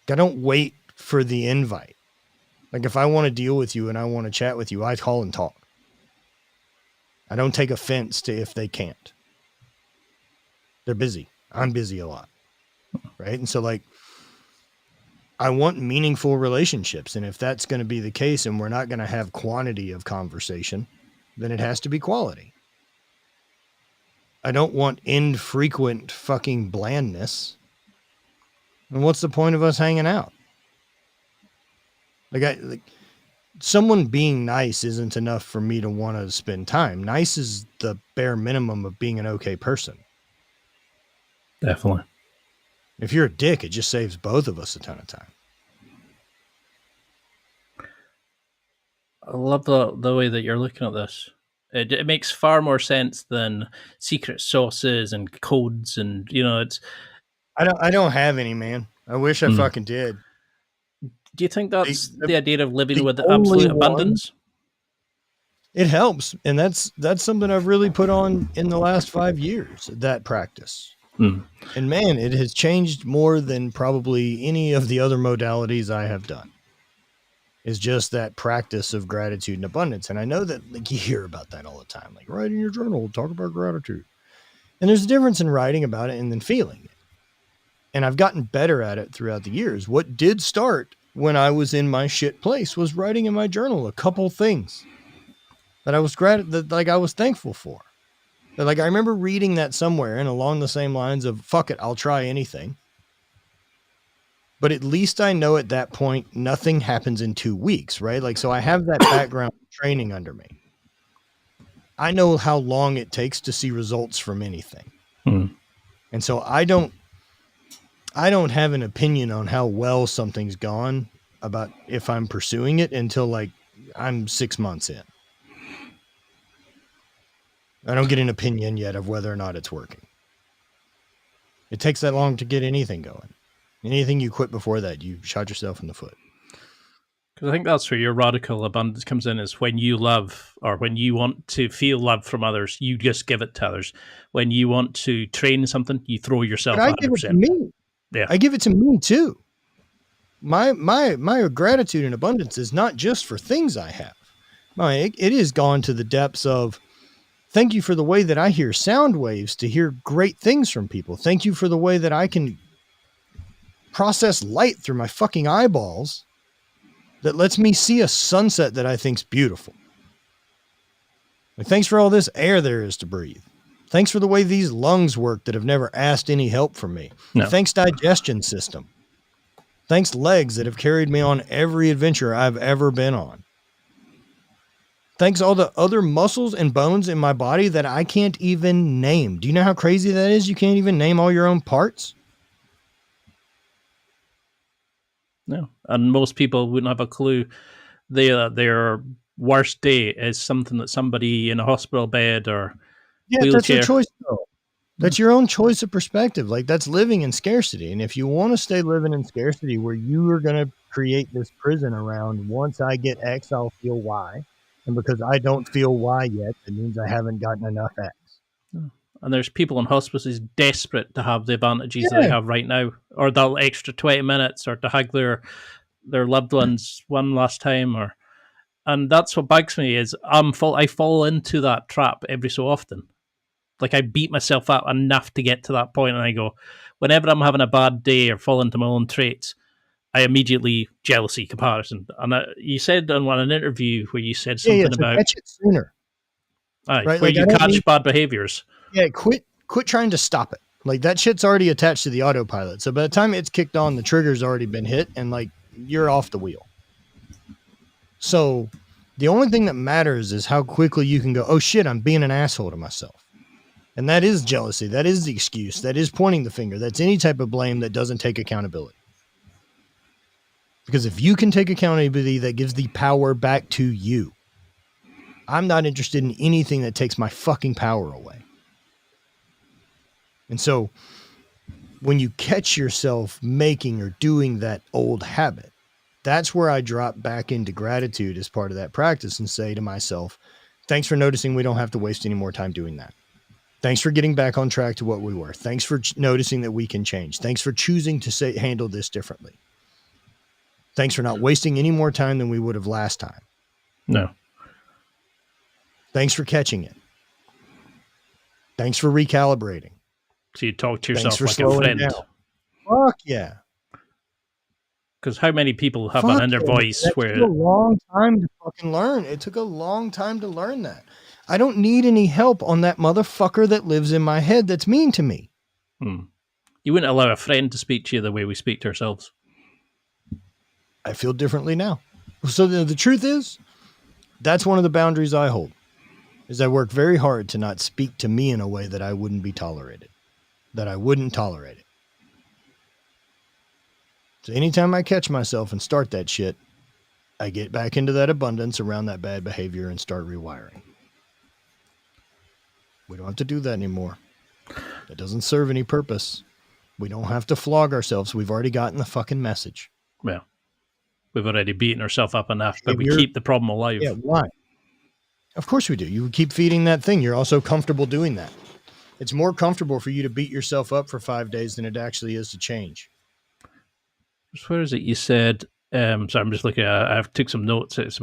I don't wait for the invite. Like if I want to deal with you and I want to chat with you, I call and talk. I don't take offense to if they can't. They're busy. I'm busy a lot. Right. And so like, I want meaningful relationships. And if that's going to be the case and we're not going to have quantity of conversation, then it has to be quality. I don't want infrequent fucking blandness. And what's the point of us hanging out? Like someone being nice isn't enough for me to want to spend time. Nice is the bare minimum of being an okay person.
Definitely.
If you're a dick, it just saves both of us a ton of time.
I love the way that you're looking at this. It makes far more sense than secret sauces and codes, and it's.
I don't have any, man. I wish I fucking did.
Do you think that's the idea of living with
only
absolute abundance?
It helps, and that's something I've really put on in the last 5 years. That practice, and man, it has changed more than probably any of the other modalities I have done. Is just that practice of gratitude and abundance. And I know that like you hear about that all the time, like write in your journal, talk about gratitude. And there's a difference in writing about it and then feeling it. And I've gotten better at it throughout the years. What did start when I was in my shit place was writing in my journal a couple things that I was I was thankful for. That, like, I remember reading that somewhere and along the same lines of, fuck it, I'll try anything. But at least I know at that point, nothing happens in 2 weeks, right? Like, so I have that background training under me. I know how long it takes to see results from anything. And so I don't have an opinion on how well something's gone about if I'm pursuing it until like I'm 6 months in. I don't get an opinion yet of whether or not it's working. It takes that long to get anything going. Anything you quit before that, you shot yourself in the foot.
Because I think that's where your radical abundance comes in, is when you love, or when you want to feel love from others, you just give it to others. When you want to train something, you throw yourself 100%.
I give it to me.
Yeah.
I give it to me too. My gratitude and abundance is not just for things I have. It is gone to the depths of, thank you for the way that I hear sound waves to hear great things from people. Thank you for the way that I can process light through my fucking eyeballs that lets me see a sunset that I think's beautiful. Like, thanks for all this air there is to breathe. Thanks for the way these lungs work that have never asked any help from me.
No.
Thanks digestion system. Thanks legs that have carried me on every adventure I've ever been on. Thanks all the other muscles and bones in my body that I can't even name. Do you know how crazy that is? You can't even name all your own parts.
No, and most people wouldn't have a clue. Their worst day is something that somebody in a hospital bed or wheelchair.
That's your choice, though. That's your own choice of perspective. Like, that's living in scarcity. And if you want to stay living in scarcity where you are going to create this prison around, once I get X, I'll feel Y. And because I don't feel Y yet, it means I haven't gotten enough X.
And there's people in hospices desperate to have the advantages that they have right now, or that extra 20 minutes, or to hug their loved ones one last time. And that's what bugs me, is I fall into that trap every so often. Like, I beat myself up enough to get to that point, and I go, whenever I'm having a bad day or fall into my own traits, I immediately jealousy comparison. And you said on an interview where you said something about
catch it sooner,
right?
Where
like, you catch bad behaviors.
Yeah, quit trying to stop it. Like, that shit's already attached to the autopilot. So by the time it's kicked on, the trigger's already been hit, and like, you're off the wheel. So the only thing that matters is how quickly you can go, oh shit, I'm being an asshole to myself. And that is jealousy. That is the excuse. That is pointing the finger. That's any type of blame that doesn't take accountability. Because if you can take accountability, that gives the power back to you. I'm not interested in anything that takes my fucking power away. And so when you catch yourself making or doing that old habit, that's where I drop back into gratitude as part of that practice and say to myself, thanks for noticing we don't have to waste any more time doing that. Thanks for getting back on track to what we were. Thanks for noticing that we can change. Thanks for choosing to handle this differently. Thanks for not wasting any more time than we would have last time.
No.
Thanks for catching it. Thanks for recalibrating.
So you talk to yourself like
slowing
a friend.
down. Fuck yeah.
Because how many people have an inner voice
where... It took a long time to fucking learn. It took a long time to learn that. I don't need any help on that motherfucker that lives in my head that's mean to me.
You wouldn't allow a friend to speak to you the way we speak to ourselves.
I feel differently now. So the truth is, that's one of the boundaries I hold, is I work very hard to not speak to me in a way that I wouldn't be tolerated, that I wouldn't tolerate it. So anytime I catch myself and start that shit, I get back into that abundance around that bad behavior and start rewiring. We don't have to do that anymore. That doesn't serve any purpose. We don't have to flog ourselves. We've already gotten the fucking message.
Well, we've already beaten ourselves up enough, but we keep the problem alive.
Yeah, why? Of course we do. You keep feeding that thing. You're also comfortable doing that. It's more comfortable for you to beat yourself up for 5 days than it actually is to change.
Where is it? You said, so I'm just looking at, I took some notes. It's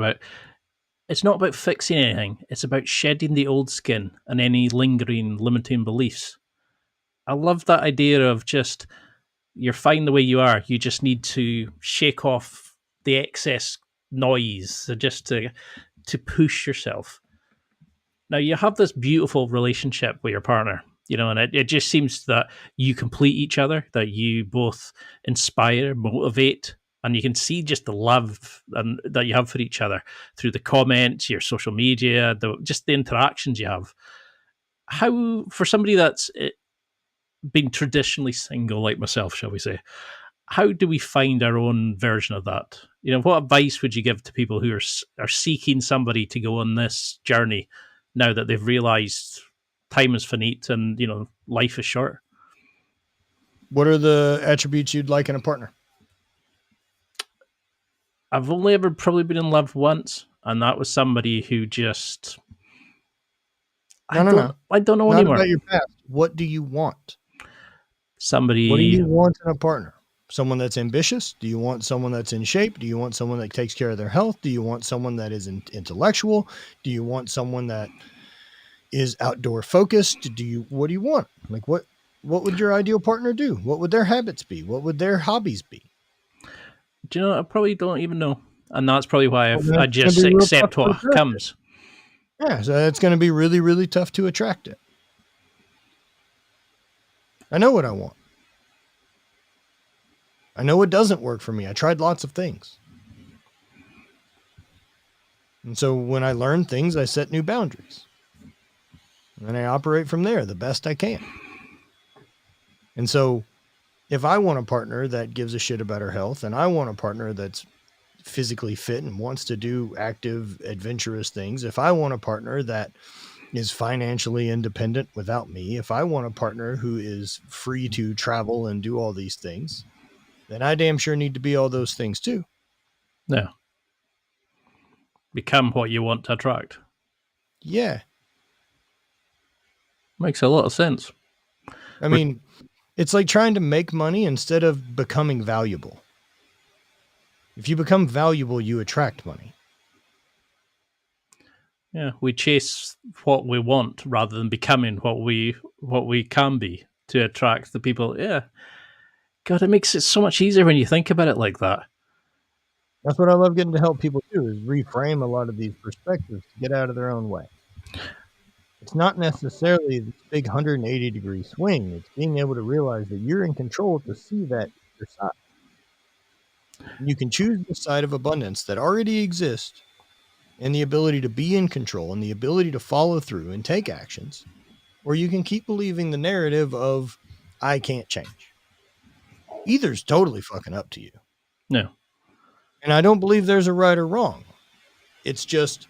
not about fixing anything. It's about shedding the old skin and any lingering limiting beliefs. I love that idea of just you're fine the way you are. You just need to shake off the excess noise, so just to push yourself. Now you have this beautiful relationship with your partner, and it just seems that you complete each other, that you both inspire, motivate, and you can see just the love that you have for each other through the comments, your social media, just the interactions you have. How, for somebody that's been traditionally single like myself, shall we say, how do we find our own version of that? What advice would you give to people who are seeking somebody to go on this journey now that they've realized time is finite and life is short?
What are the attributes you'd like in a partner?
I've only ever probably been in love once, and that was somebody who just I don't know
Not
anymore.
About your past. What do you want?
Somebody.
What do you want in a partner? Someone that's ambitious? Do you want someone that's in shape? Do you want someone that takes care of their health? Do you want someone that is intellectual? Do you want someone that is outdoor focused? What do you want? Like what would your ideal partner do? What would their habits be? What would their hobbies be?
Do you know, I probably don't even know. And that's probably why I just accept what comes.
Yeah, so it's going to be really, really tough to attract it. I know what I want. I know it doesn't work for me. I tried lots of things. And so when I learn things, I set new boundaries. And I operate from there the best I can. And so if I want a partner that gives a shit about her health, and I want a partner that's physically fit and wants to do active, adventurous things, if I want a partner that is financially independent without me, if I want a partner who is free to travel and do all these things, then I damn sure need to be all those things too.
Yeah. Become what you want to attract.
Yeah.
Makes a lot of sense.
I mean, it's like trying to make money instead of becoming valuable. If you become valuable, you attract money.
Yeah, we chase what we want rather than becoming what we can be to attract the people. Yeah. God, it makes it so much easier when you think about it like that.
That's what I love getting to help people do, is reframe a lot of these perspectives to get out of their own way. It's not necessarily this big 180-degree swing. It's being able to realize that you're in control to see that your side. You can choose the side of abundance that already exists, and the ability to be in control and the ability to follow through and take actions, or you can keep believing the narrative of I can't change. Either's totally fucking up to you.
No.
And I don't believe there's a right or wrong. It's just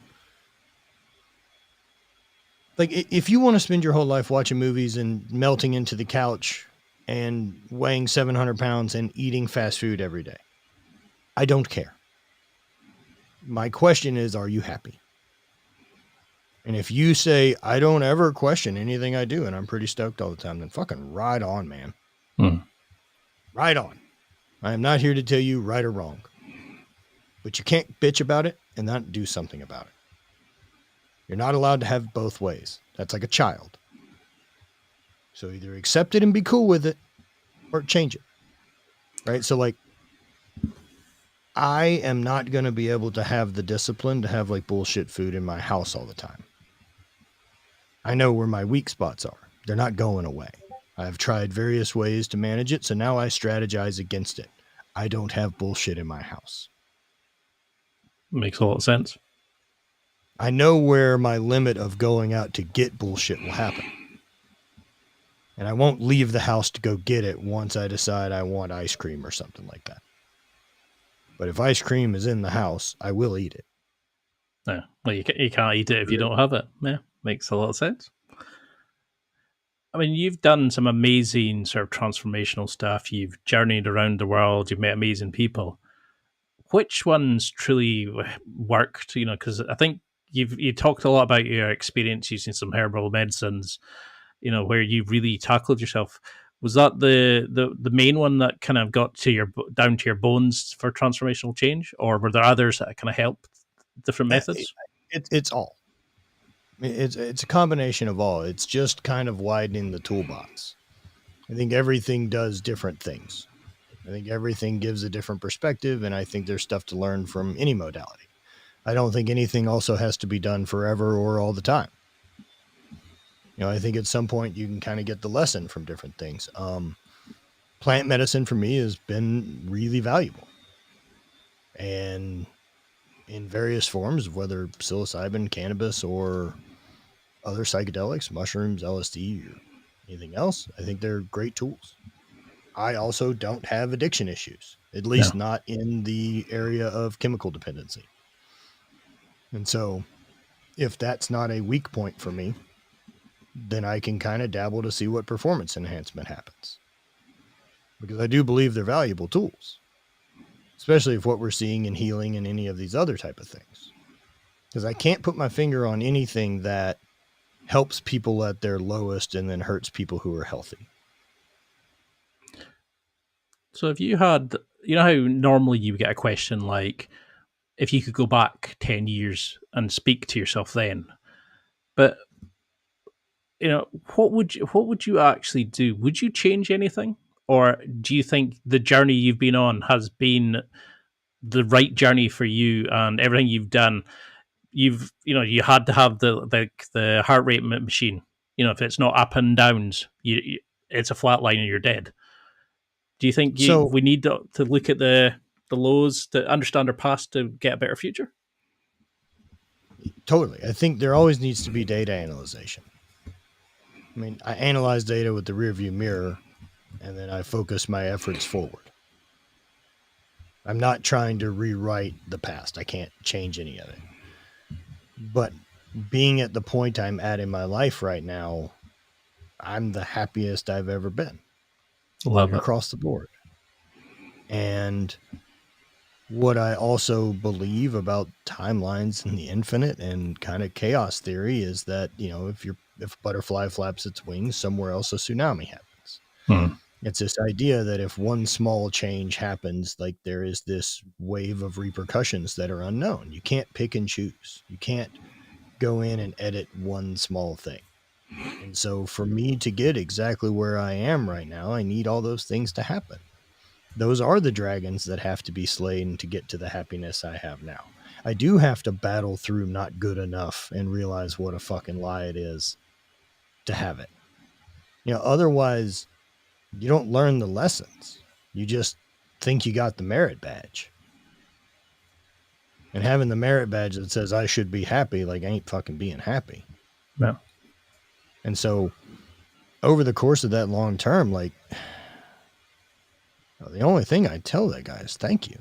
like, if you want to spend your whole life watching movies and melting into the couch and weighing 700 pounds and eating fast food every day, I don't care. My question is, are you happy? And if you say, I don't ever question anything I do and I'm pretty stoked all the time, then fucking ride on, man. Ride on. I am not here to tell you right or wrong. But you can't bitch about it and not do something about it. You're not allowed to have both ways. That's like a child. So either accept it and be cool with it or change it. Right? So like, I am not going to be able to have the discipline to have like bullshit food in my house all the time. I know where my weak spots are. They're not going away. I've tried various ways to manage it, so now I strategize against it. I don't have bullshit in my house.
Makes a lot of sense.
I know where my limit of going out to get bullshit will happen. And I won't leave the house to go get it once I decide I want ice cream or something like that. But if ice cream is in the house, I will eat it.
Yeah. Well, you can't eat it if you don't have it. Yeah, makes a lot of sense. I mean, you've done some amazing sort of transformational stuff. You've journeyed around the world. You've met amazing people. Which ones truly worked? Because I think you talked a lot about your experience using some herbal medicines, where you really tackled yourself. Was that the main one that kind of got down to your bones for transformational change, or were there others that kind of helped different methods?
It's all. It's a combination of all. It's just kind of widening the toolbox. I think everything does different things. I think everything gives a different perspective, and I think there's stuff to learn from any modality. I don't think anything also has to be done forever or all the time. I think at some point you can kind of get the lesson from different things. Plant medicine for me has been really valuable. And in various forms, whether psilocybin, cannabis, or other psychedelics, mushrooms, LSD, or anything else, I think they're great tools. I also don't have addiction issues, at least not in the area of chemical dependency. And so if that's not a weak point for me, then I can kind of dabble to see what performance enhancement happens. Because I do believe they're valuable tools, especially if what we're seeing in healing and any of these other type of things. Because I can't put my finger on anything that helps people at their lowest and then hurts people who are healthy.
So if you had, how normally you get a question like, if you could go back 10 years and speak to yourself then, but what would you actually do? Would you change anything? Or do you think the journey you've been on has been the right journey for you, and everything you've done, you had to have the heart rate machine. If it's not up and downs, it's a flat line and you're dead. Do you think we need to look at the lows to understand our past to get a better future?
Totally. I think there always needs to be data analyzation. I mean, I analyze data with the rearview mirror, and then I focus my efforts forward. I'm not trying to rewrite the past. I can't change any of it. But being at the point I'm at in my life right now, I'm the happiest I've ever been.
Love it.
Across the board. And what I also believe about timelines and the infinite and kind of chaos theory is that, if a butterfly flaps its wings, somewhere else a tsunami happens. It's this idea that if one small change happens, like there is this wave of repercussions that are unknown. You can't pick and choose. You can't go in and edit one small thing. And so for me to get exactly where I am right now, I need all those things to happen. Those are the dragons that have to be slain to get to the happiness I have now. I do have to battle through not good enough and realize what a fucking lie it is to have it. Otherwise you don't learn the lessons. You just think you got the merit badge. And having the merit badge that says I should be happy, like I ain't fucking being happy.
No.
And so over the course of that long term, like the only thing I tell that guy is thank you.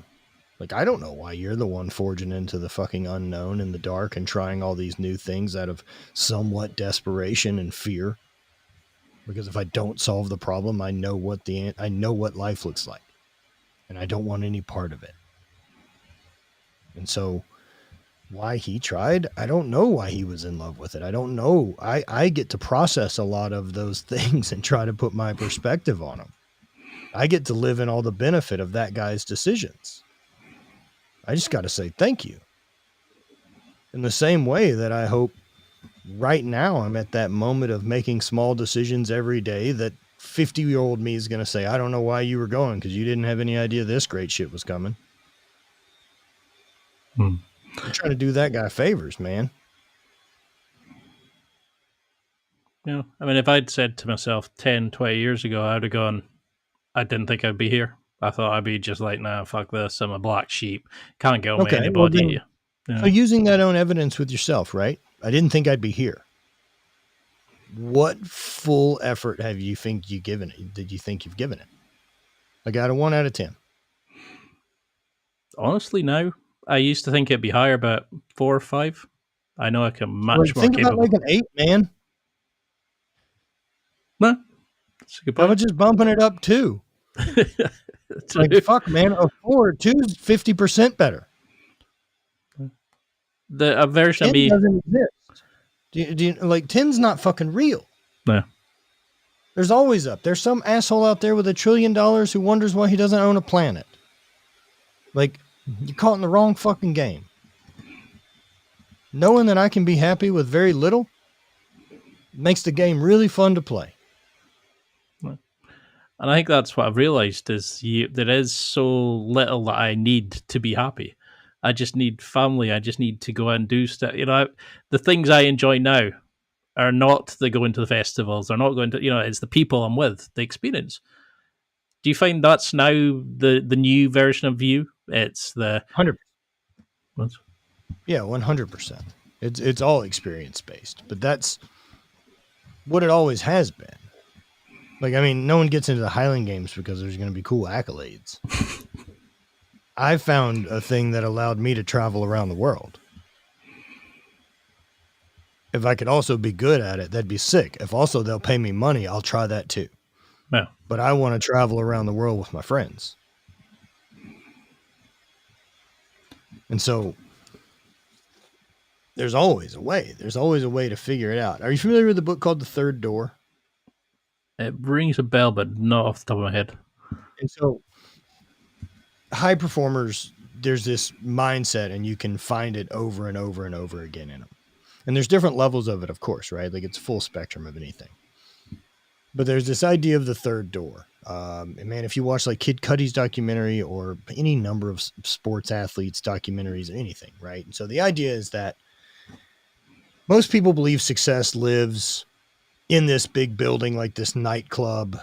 Like, I don't know why you're the one forging into the fucking unknown in the dark and trying all these new things out of somewhat desperation and fear. Because if I don't solve the problem, I know what life looks like, and I don't want any part of it. And so why he tried, I don't know why he was in love with it. I don't know. I get to process a lot of those things and try to put my perspective on them. I get to live in all the benefit of that guy's decisions. I just got to say thank you. In the same way that I hope right now I'm at that moment of making small decisions every day that 50-year-old me is going to say, I don't know why you were going because you didn't have any idea this great shit was coming. I'm trying to do that guy favors, man.
I mean, if I'd said to myself 10, 20 years ago, I would have gone, I didn't think I'd be here. I thought I'd be just like, nah, fuck this. I'm a black sheep. Can't get on with anybody.
So using that own evidence with yourself, right? I didn't think I'd be here. What full effort have you think you given it? Did you think you've given it? I got a 1 out of 10.
Honestly, now I used to think it'd be higher, but 4 or 5. I know I can much more
think
capable.
About like an 8, man.
No, that's a good point.
I was just bumping it up 2. Like, fuck, man, a 4, 2 is 50% better.
A version of me
doesn't exist. Do you like 10's not fucking real?
No.
There's always up. There's some asshole out there with $1 trillion who wonders why he doesn't own a planet. Like, you're caught in the wrong fucking game. Knowing that I can be happy with very little makes the game really fun to play.
And I think that's what I've realized is there is so little that I need to be happy. I just need family. I just need to go out and do stuff. The things I enjoy now are not the going to the festivals. They're not going to, it's the people I'm with, the experience. Do you find that's now the new version of you? It's the
100%.
what?
Yeah, 100%. It's all experience based, but that's what it always has been. Like, I mean, no one gets into the Highland Games because there's going to be cool accolades. I found a thing that allowed me to travel around the world. If I could also be good at it, that'd be sick. If also they'll pay me money, I'll try that too.
Yeah.
But I want to travel around the world with my friends. And so there's always a way. There's always a way to figure it out. Are you familiar with the book called The Third Door?
It rings a bell, but not off the top of my head.
And so high performers, there's this mindset, and you can find it over and over and over again in them. And there's different levels of it, of course, right? Like it's full spectrum of anything. But there's this idea of the third door. And man, if you watch like Kid Cudi's documentary or any number of sports athletes documentaries, anything, right? And so the idea is that most people believe success lives in this big building, like this nightclub,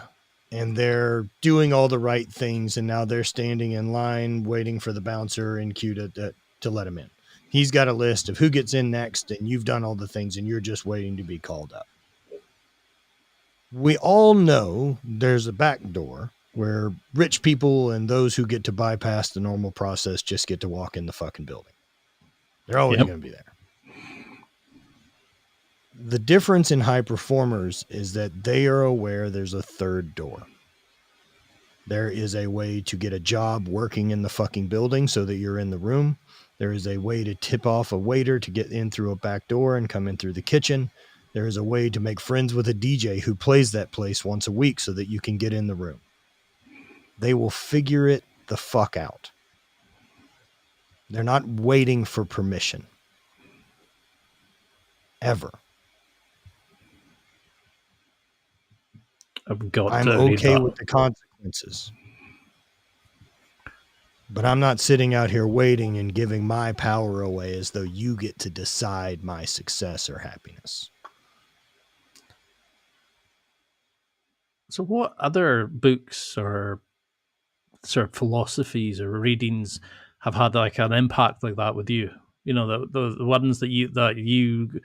and they're doing all the right things. And now they're standing in line, waiting for the bouncer in queue to let him in. He's got a list of who gets in next, and you've done all the things, and you're just waiting to be called up. We all know there's a back door where rich people and those who get to bypass the normal process just get to walk in the fucking building. They're always going to be there. The difference in high performers is that they are aware there's a third door. There is a way to get a job working in the fucking building so that you're in the room. There is a way to tip off a waiter to get in through a back door and come in through the kitchen. There is a way to make friends with a DJ who plays that place once a week so that you can get in the room. They will figure it the fuck out. They're not waiting for permission. Ever. I'm okay with the consequences. But I'm not sitting out here waiting and giving my power away as though you get to decide my success or happiness.
So what other books or sort of philosophies or readings have had like an impact like that with you? You know, the ones that you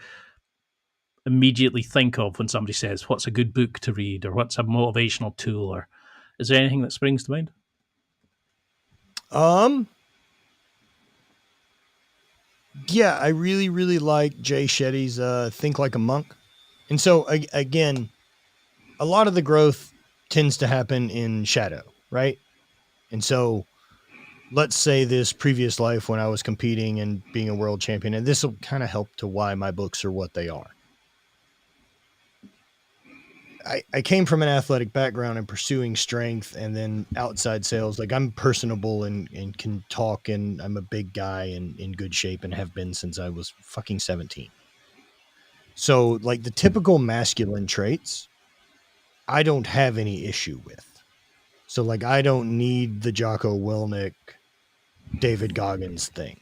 immediately think of when somebody says, what's a good book to read, or what's a motivational tool, or is there anything that springs to mind?
Yeah, I really, really like Jay Shetty's Think Like a Monk. And so again, a lot of the growth tends to happen in shadow, right? And so let's say this previous life when I was competing and being a world champion, and this will kind of help to why my books are what they are. I came from an athletic background and pursuing strength and then outside sales. Like I'm personable and can talk, and I'm a big guy and in good shape and have been since I was fucking 17. So like the typical masculine traits, I don't have any issue with. So like, I don't need the Jocko Willink, David Goggins thing.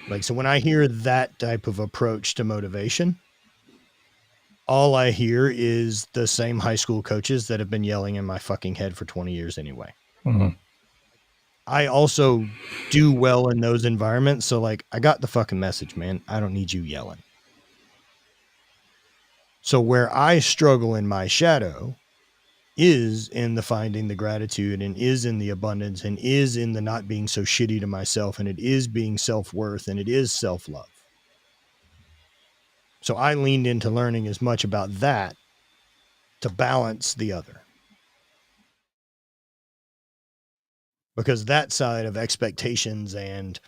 Like, so when I hear that type of approach to motivation, all I hear is the same high school coaches that have been yelling in my fucking head for 20 years anyway.
Mm-hmm.
I also do well in those environments. So like, I got the fucking message, man. I don't need you yelling. So where I struggle in my shadow is in the finding the gratitude, and is in the abundance, and is in the not being so shitty to myself, and it is being self-worth, and it is self-love. So I leaned into learning as much about that to balance the other. Because that side of expectations and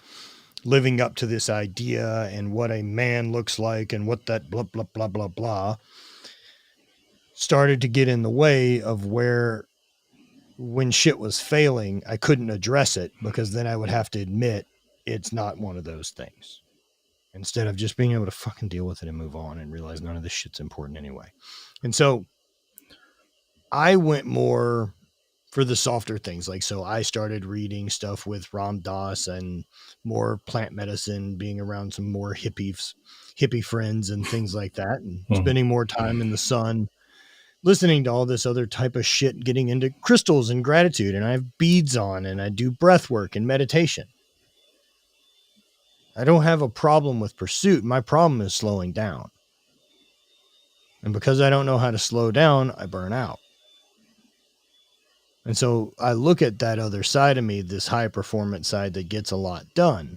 living up to this idea and what a man looks like and what that blah, blah, blah, blah, blah started to get in the way of where when shit was failing, I couldn't address it because then I would have to admit it's not one of those things. Instead of just being able to fucking deal with it and move on and realize none of this shit's important anyway. And so I went more for the softer things. Like, so I started reading stuff with Ram Dass and more plant medicine, being around some more hippie friends and things like that, and spending more time in the sun, listening to all this other type of shit, getting into crystals and gratitude. And I have beads on, and I do breath work and meditation. I don't have a problem with pursuit. My problem is slowing down. And because I don't know how to slow down, I burn out. And so I look at that other side of me, this high performance side that gets a lot done.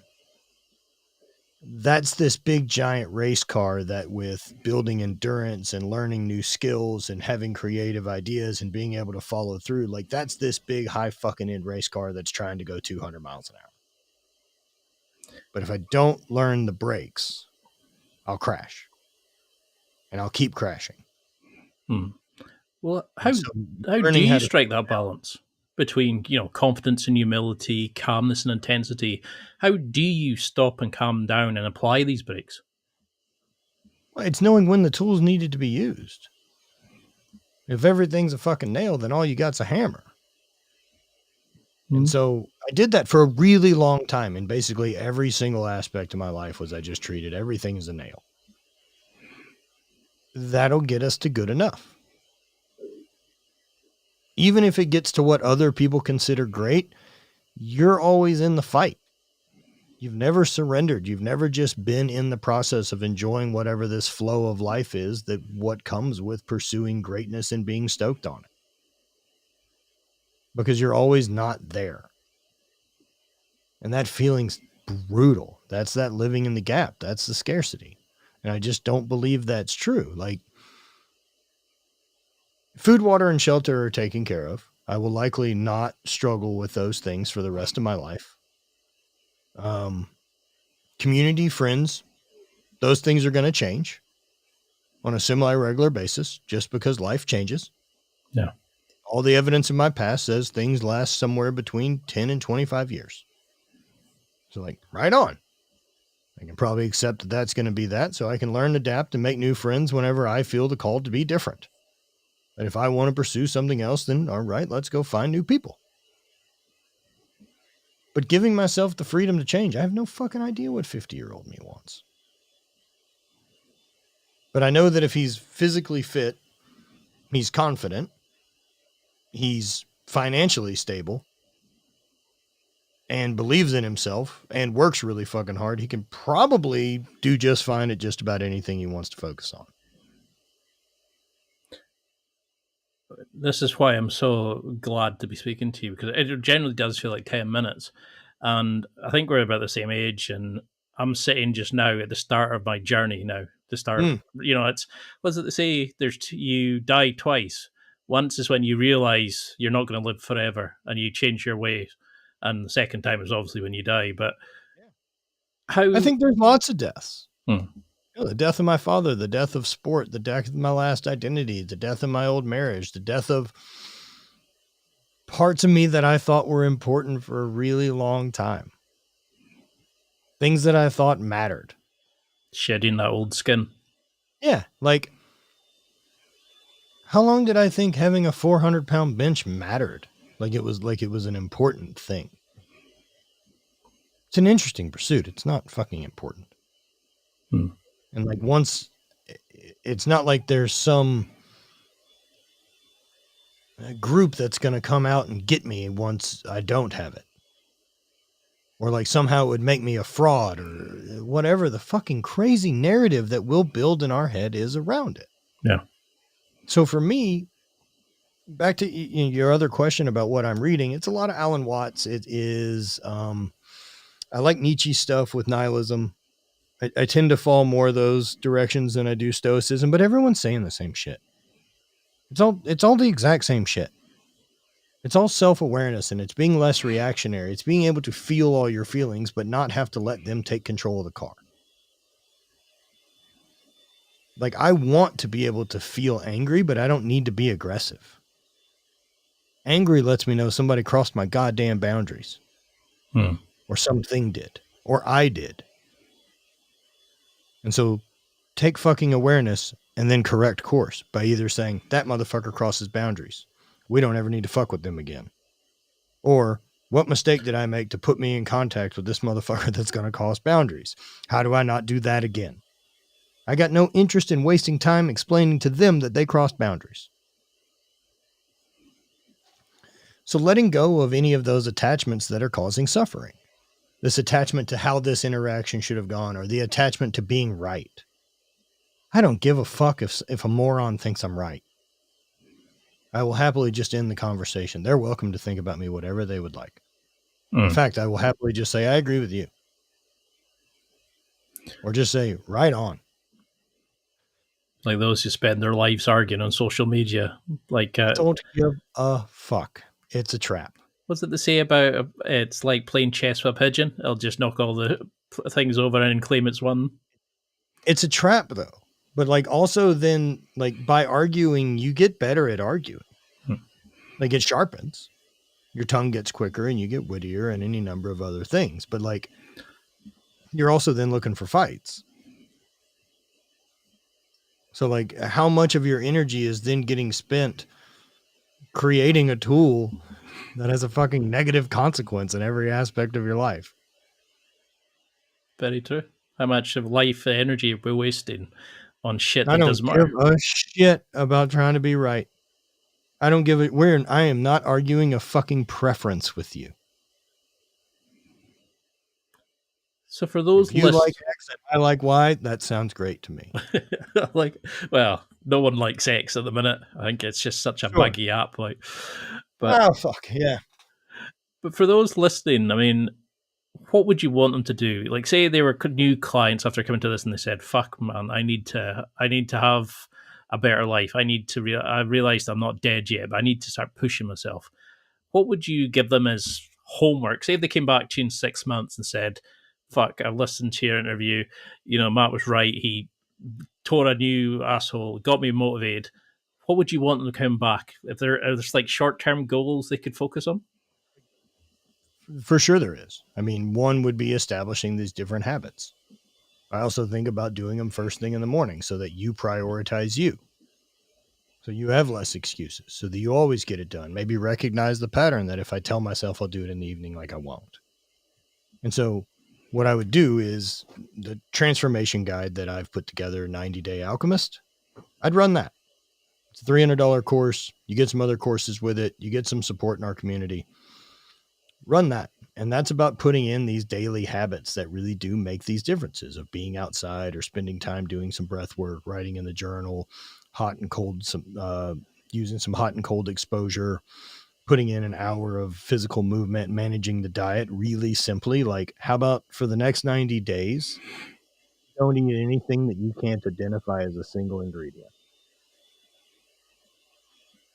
That's this big giant race car that, with building endurance and learning new skills and having creative ideas and being able to follow through, like, that's this big high fucking end race car that's trying to go 200 miles an hour. But if I don't learn the brakes, I'll crash, and I'll keep crashing.
Well, how do you strike that balance between, confidence and humility, calmness and intensity? How do you stop and calm down and apply these brakes?
Well, it's knowing when the tools needed to be used. If everything's a fucking nail, then all you got's a hammer. And so I did that for a really long time. And basically every single aspect of my life was, I just treated everything as a nail. That'll get us to good enough. Even if it gets to what other people consider great, you're always in the fight. You've never surrendered. You've never just been in the process of enjoying whatever this flow of life is, that what comes with pursuing greatness and being stoked on it. Because you're always not there. And that feeling's brutal. That's that living in the gap. That's the scarcity. And I just don't believe that's true. Like, food, water, and shelter are taken care of. I will likely not struggle with those things for the rest of my life. Community, friends, those things are going to change on a semi-regular basis just because life changes.
Yeah.
All the evidence in my past says things last somewhere between 10 and 25 years. So, like, right on. I can probably accept that that's going to be that, so I can learn, adapt, and make new friends whenever I feel the call to be different. And if I want to pursue something else, then all right, let's go find new people. But giving myself the freedom to change, I have no fucking idea what 50-year-old me wants. But I know that if he's physically fit, he's confident, he's financially stable, and believes in himself, and works really fucking hard, he can probably do just fine at just about anything he wants to focus on.
This is why I'm so glad to be speaking to you, because it generally does feel like 10 minutes. And I think we're about the same age, and I'm sitting just now at the start of my journey now. The start, it's, what's it they say? You die twice. Once is when you realize you're not going to live forever and you change your ways. And the second time is obviously when you die. But how?
I think there's lots of deaths. The death of my father, the death of sport, the death of my last identity, the death of my old marriage, the death of parts of me that I thought were important for a really long time. Things that I thought mattered.
Shedding that old skin.
Yeah. Like, how long did I think having a 400-pound bench mattered? Like it was an important thing. It's an interesting pursuit. It's not fucking important. And like, once, it's not like there's some group that's going to come out and get me once I don't have it. Or like somehow it would make me a fraud, or whatever the fucking crazy narrative that we'll build in our head is around it.
Yeah.
So for me, back to your other question about what I'm reading, it's a lot of Alan Watts. It is, I like Nietzsche stuff with nihilism. I tend to fall more those directions than I do Stoicism, but everyone's saying the same shit. It's all the exact same shit. It's all self-awareness, and it's being less reactionary. It's being able to feel all your feelings, but not have to let them take control of the car. Like, I want to be able to feel angry, but I don't need to be aggressive. Angry lets me know somebody crossed my goddamn boundaries. Or something did. Or I did. And so take fucking awareness and then correct course by either saying, that motherfucker crosses boundaries. We don't ever need to fuck with them again. Or, what mistake did I make to put me in contact with this motherfucker that's going to cross boundaries? How do I not do that again? I got no interest in wasting time explaining to them that they crossed boundaries. So letting go of any of those attachments that are causing suffering. This attachment to how this interaction should have gone, or the attachment to being right. I don't give a fuck if a moron thinks I'm right. I will happily just end the conversation. They're welcome to think about me whatever they would like. In fact, I will happily just say, I agree with you. Or just say, right on.
Like those who spend their lives arguing on social media. Like,
don't give a fuck. It's a trap.
What's it to say about it's like playing chess with a pigeon? It'll just knock all the things over and claim it's won.
It's a trap, though. But like also then, like by arguing, you get better at arguing. Like it sharpens. Your tongue gets quicker and you get wittier and any number of other things. But like you're also then looking for fights. So like how much of your energy is then getting spent creating a tool that has a fucking negative consequence in every aspect of your life?
Very true. How much of life energy we're wasting on shit that
I don't
doesn't matter.
give a shit about trying to be right. I don't give it. I am not arguing a fucking preference with you.
So for those
if you like X and I like Y, that sounds great to me.
like, well, no one likes X at the minute. I think it's just such a buggy app. Like, but
oh fuck yeah.
But for those listening, I mean, what would you want them to do? Like, say they were new clients after coming to this and they said, "Fuck, man, I need to have a better life. I need to. I realized I'm not dead yet, but I need to start pushing myself." What would you give them as homework? Say if they came back to you in 6 months and said, "Fuck, I listened to your interview. You know, Matt was right. He tore a new asshole, got me motivated." What would you want them to come back? If there's like short-term goals they could focus on?
For sure there is. I mean, one would be establishing these different habits. I also think about doing them first thing in the morning so that you prioritize you. So you have less excuses so that you always get it done. Maybe recognize the pattern that if I tell myself I'll do it in the evening, like I won't. And so what I would do is the transformation guide that I've put together, 90-Day Alchemist, I'd run that. It's a $300 course. You get some other courses with it. You get some support in our community. Run that. And that's about putting in these daily habits that really do make these differences of being outside or spending time doing some breath work, writing in the journal, hot and cold, using some hot and cold exposure, putting in an hour of physical movement, managing the diet really simply. Like, how about for the next 90 days, don't eat anything that you can't identify as a single ingredient.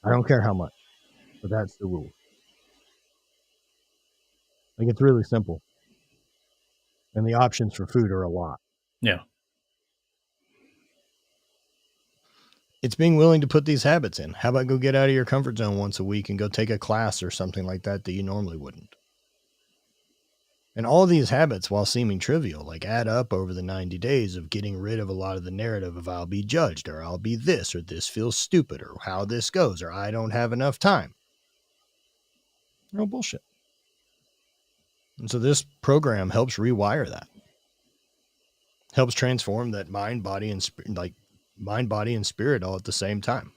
I don't care how much, but that's the rule. Like, it's really simple. And the options for food are a lot.
Yeah.
It's being willing to put these habits in. How about go get out of your comfort zone once a week and go take a class or something like that you normally wouldn't? And all of these habits, while seeming trivial, like add up over the 90 days of getting rid of a lot of the narrative of I'll be judged, or I'll be this, or this feels stupid, or how this goes, or I don't have enough time. No bullshit. And so this program helps rewire that. Helps transform that mind, body, and spirit all at the same time.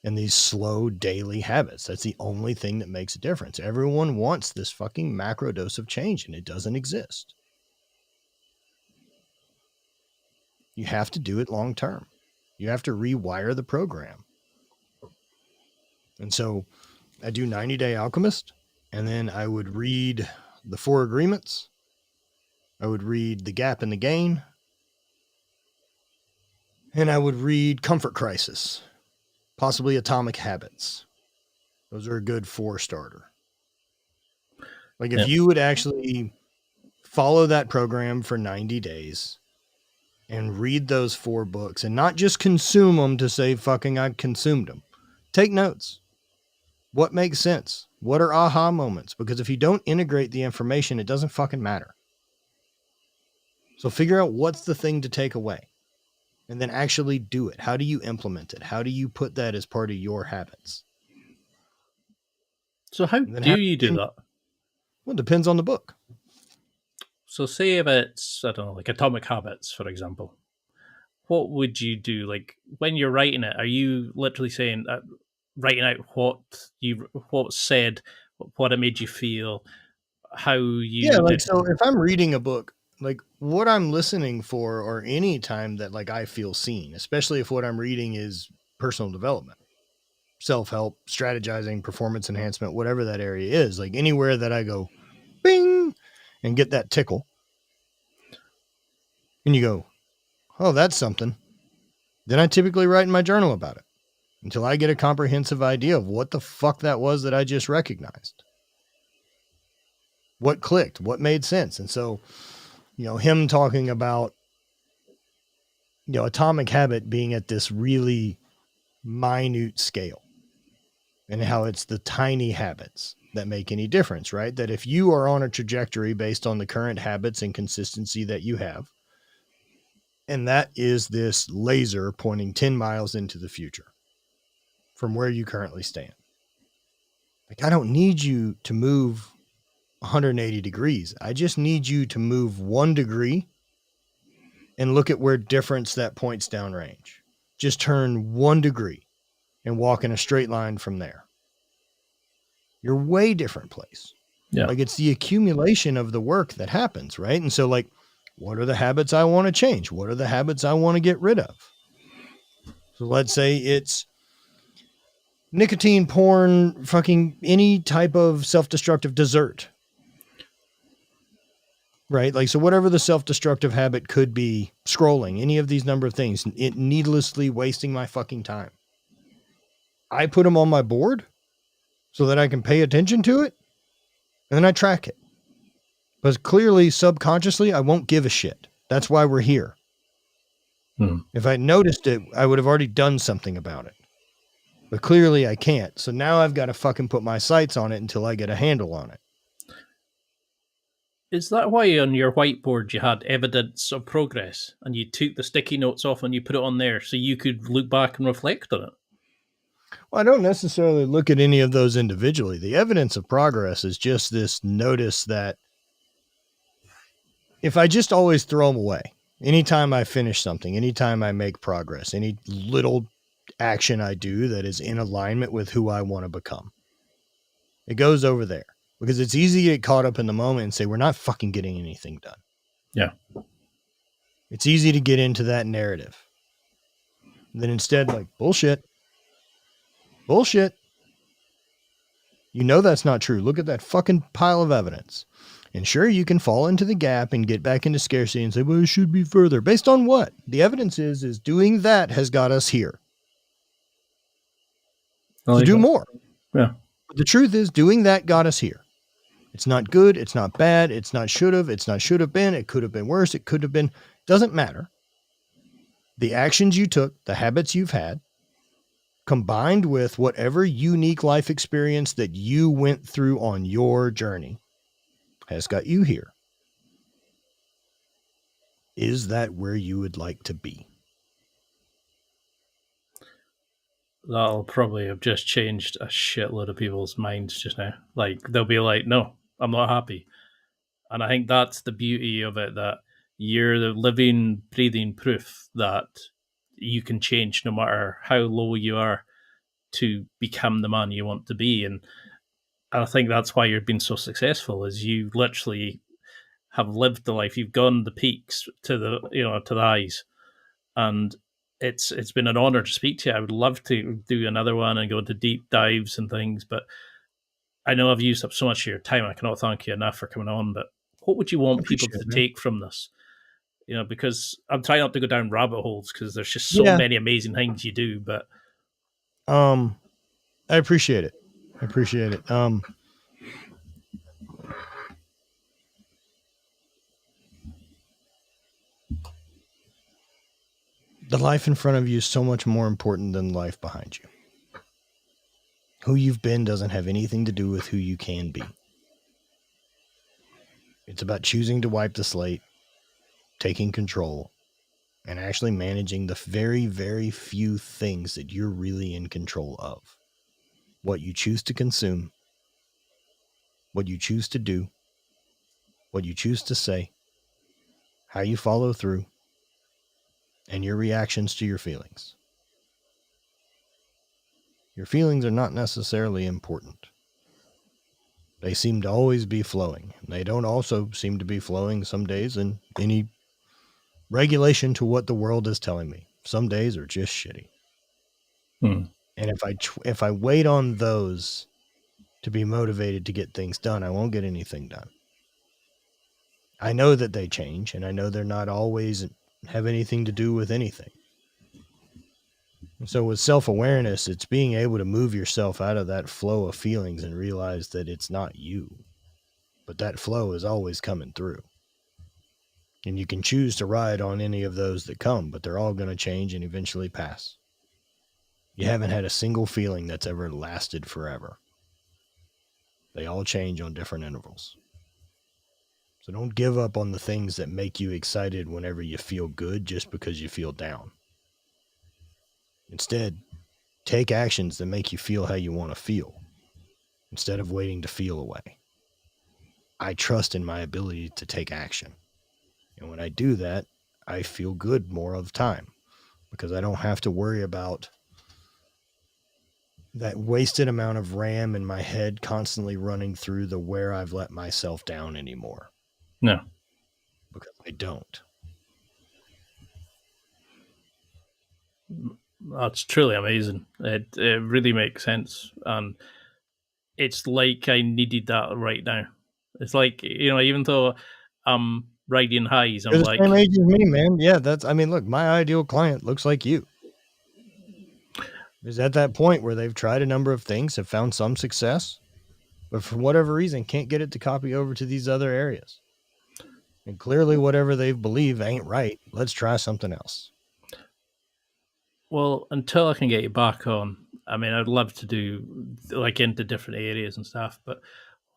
And these slow daily habits, that's the only thing that makes a difference. Everyone wants this fucking macro dose of change, and it doesn't exist. You have to do it long term. You have to rewire the program. And so I do 90-Day Alchemist, and then I would read the 4 Agreements. I would read The Gap and the Gain. And I would read Comfort Crisis, possibly Atomic Habits. Those are a good 4-starter. Like if you would actually follow that program for 90 days and read those 4 books and not just consume them to say, fucking, I consumed them. Take notes. What makes sense? What are aha moments? Because if you don't integrate the information, it doesn't fucking matter. So figure out what's the thing to take away. and then actually do it? How do you implement it? How do you put that as part of your habits?
So how do you do that?
Well, it depends on the book.
So say if it's, I don't know, like Atomic Habits, for example. What would you do? Like when you're writing it, are you literally saying, writing out what's said, what it made you feel, how you did?
So if I'm reading a book, like what I'm listening for, or any time that like I feel seen, especially if what I'm reading is personal development, self-help, strategizing, performance enhancement, whatever that area is, like anywhere that I go bing and get that tickle and you go, oh, that's something. Then I typically write in my journal about it until I get a comprehensive idea of what the fuck that was that I just recognized. What clicked, what made sense. And so, him talking about, Atomic Habit being at this really minute scale and how it's the tiny habits that make any difference, right? That if you are on a trajectory based on the current habits and consistency that you have, and that is this laser pointing 10 miles into the future from where you currently stand. Like, I don't need you to move 180 degrees. I just need you to move 1 degree and look at where difference that points downrange. Just turn 1 degree and walk in a straight line from there. You're way different place.
Yeah.
Like, it's the accumulation of the work that happens, right? And so, like, what are the habits I want to change? What are the habits I want to get rid of? So let's say it's nicotine, porn, fucking any type of self-destructive dessert. Right? Like, so whatever the self-destructive habit could be, scrolling, any of these number of things, it needlessly wasting my fucking time. I put them on my board so that I can pay attention to it, and then I track it. But clearly, subconsciously, I won't give a shit. That's why we're here. If I noticed it, I would have already done something about it. But clearly I can't. So now I've got to fucking put my sights on it until I get a handle on it.
Is that why on your whiteboard you had evidence of progress and you took the sticky notes off and you put it on there so you could look back and reflect on it?
Well, I don't necessarily look at any of those individually. The evidence of progress is just this notice that if I just always throw them away, anytime I finish something, anytime I make progress, any little action I do that is in alignment with who I want to become, it goes over there because it's easy to get caught up in the moment and say, we're not fucking getting anything done.
Yeah.
It's easy to get into that narrative. And then instead, like, bullshit. That's not true. Look at that fucking pile of evidence. And sure, you can fall into the gap and get back into scarcity and say, well, it should be further. Based on what? The evidence is doing that has got us here. So do more.
Yeah.
But the truth is doing that got us here. It's not good. It's not bad. It's not should have. It's not should have been. It could have been worse. It could have been. Doesn't matter. The actions you took, the habits you've had, combined with whatever unique life experience that you went through on your journey, has got you here. Is that where you would like to be?
That'll probably have just changed a shitload of people's minds just now. Like, they'll be like, no, I'm not happy. And I think that's the beauty of it, that you're the living, breathing proof that you can change no matter how low you are to become the man you want to be. And I think that's why you've been so successful, is you literally have lived the life. You've gone the peaks to the highs, and it's been an honor to speak to you. I would love to do another one and go into deep dives and things, but I know I've used up so much of your time. I cannot thank you enough for coming on. But what would you want people to take from this? Because I'm trying not to go down rabbit holes because there's just so many amazing things you do. But
I appreciate it. The life in front of you is so much more important than the life behind you. Who you've been doesn't have anything to do with who you can be. It's about choosing to wipe the slate, taking control, and actually managing the very, very few things that you're really in control of. What you choose to consume, what you choose to do, what you choose to say, how you follow through, and your reactions to your feelings. Your feelings are not necessarily important. They seem to always be flowing. They don't also seem to be flowing some days in any regulation to what the world is telling me. Some days are just shitty. And if I wait on those to be motivated to get things done, I won't get anything done. I know that they change, and I know they're not always have anything to do with anything. So with self-awareness, it's being able to move yourself out of that flow of feelings and realize that it's not you, but that flow is always coming through. And you can choose to ride on any of those that come, but they're all going to change and eventually pass. You haven't had a single feeling that's ever lasted forever. They all change on different intervals. So don't give up on the things that make you excited whenever you feel good just because you feel down. Instead, take actions that make you feel how you want to feel, instead of waiting to feel away. I trust in my ability to take action. And when I do that, I feel good more of the time, because I don't have to worry about that wasted amount of RAM in my head constantly running through the where I've let myself down anymore.
No.
Because I don't.
That's truly amazing. It really makes sense. And it's like I needed that right now. It's like, even though I'm riding highs, I'm
You're the
like...
same age as me, man. Yeah, look, my ideal client looks like you. Is at that point where they've tried a number of things, have found some success, but for whatever reason can't get it to copy over to these other areas. And clearly whatever they believe ain't right. Let's try something else.
Well, until I can get you back on, I mean, I'd love to do into different areas and stuff, but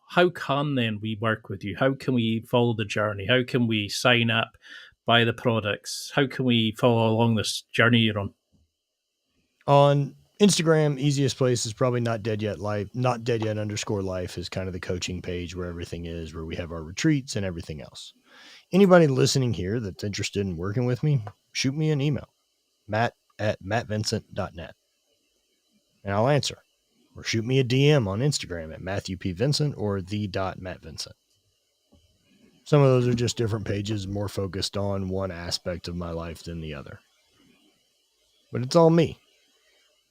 how can then we work with you? How can we follow the journey? How can we sign up, buy the products? How can we follow along this journey you're on?
On Instagram, easiest place is probably Not Dead Yet Life. Not Dead Yet _life is kind of the coaching page where everything is, where we have our retreats and everything else. Anybody listening here that's interested in working with me, shoot me an email, matt@mattvincent.net, and I'll answer. Or shoot me a DM on Instagram at Matthew P. Vincent or the.mattvincent. Some of those are just different pages, more focused on one aspect of my life than the other. But it's all me.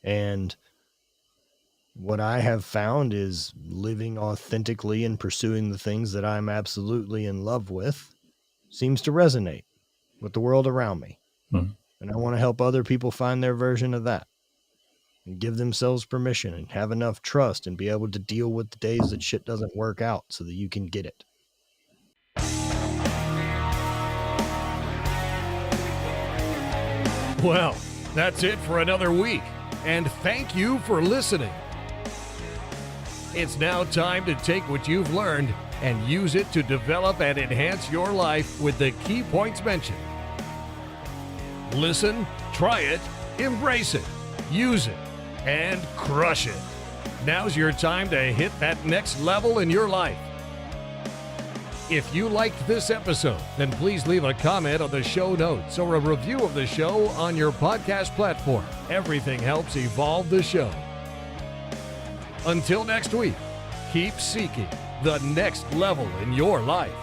And what I have found is living authentically and pursuing the things that I'm absolutely in love with seems to resonate with the world around me. And I want to help other people find their version of that and give themselves permission and have enough trust and be able to deal with the days that shit doesn't work out so that you can get it.
Well, that's it for another week, and thank you for listening. It's now time to take what you've learned and use it to develop and enhance your life with the key points mentioned. Listen, try it, embrace it, use it, and crush it. Now's your time to hit that next level in your life. If you liked this episode, then please leave a comment on the show notes or a review of the show on your podcast platform. Everything helps evolve the show. Until next week, keep seeking the next level in your life.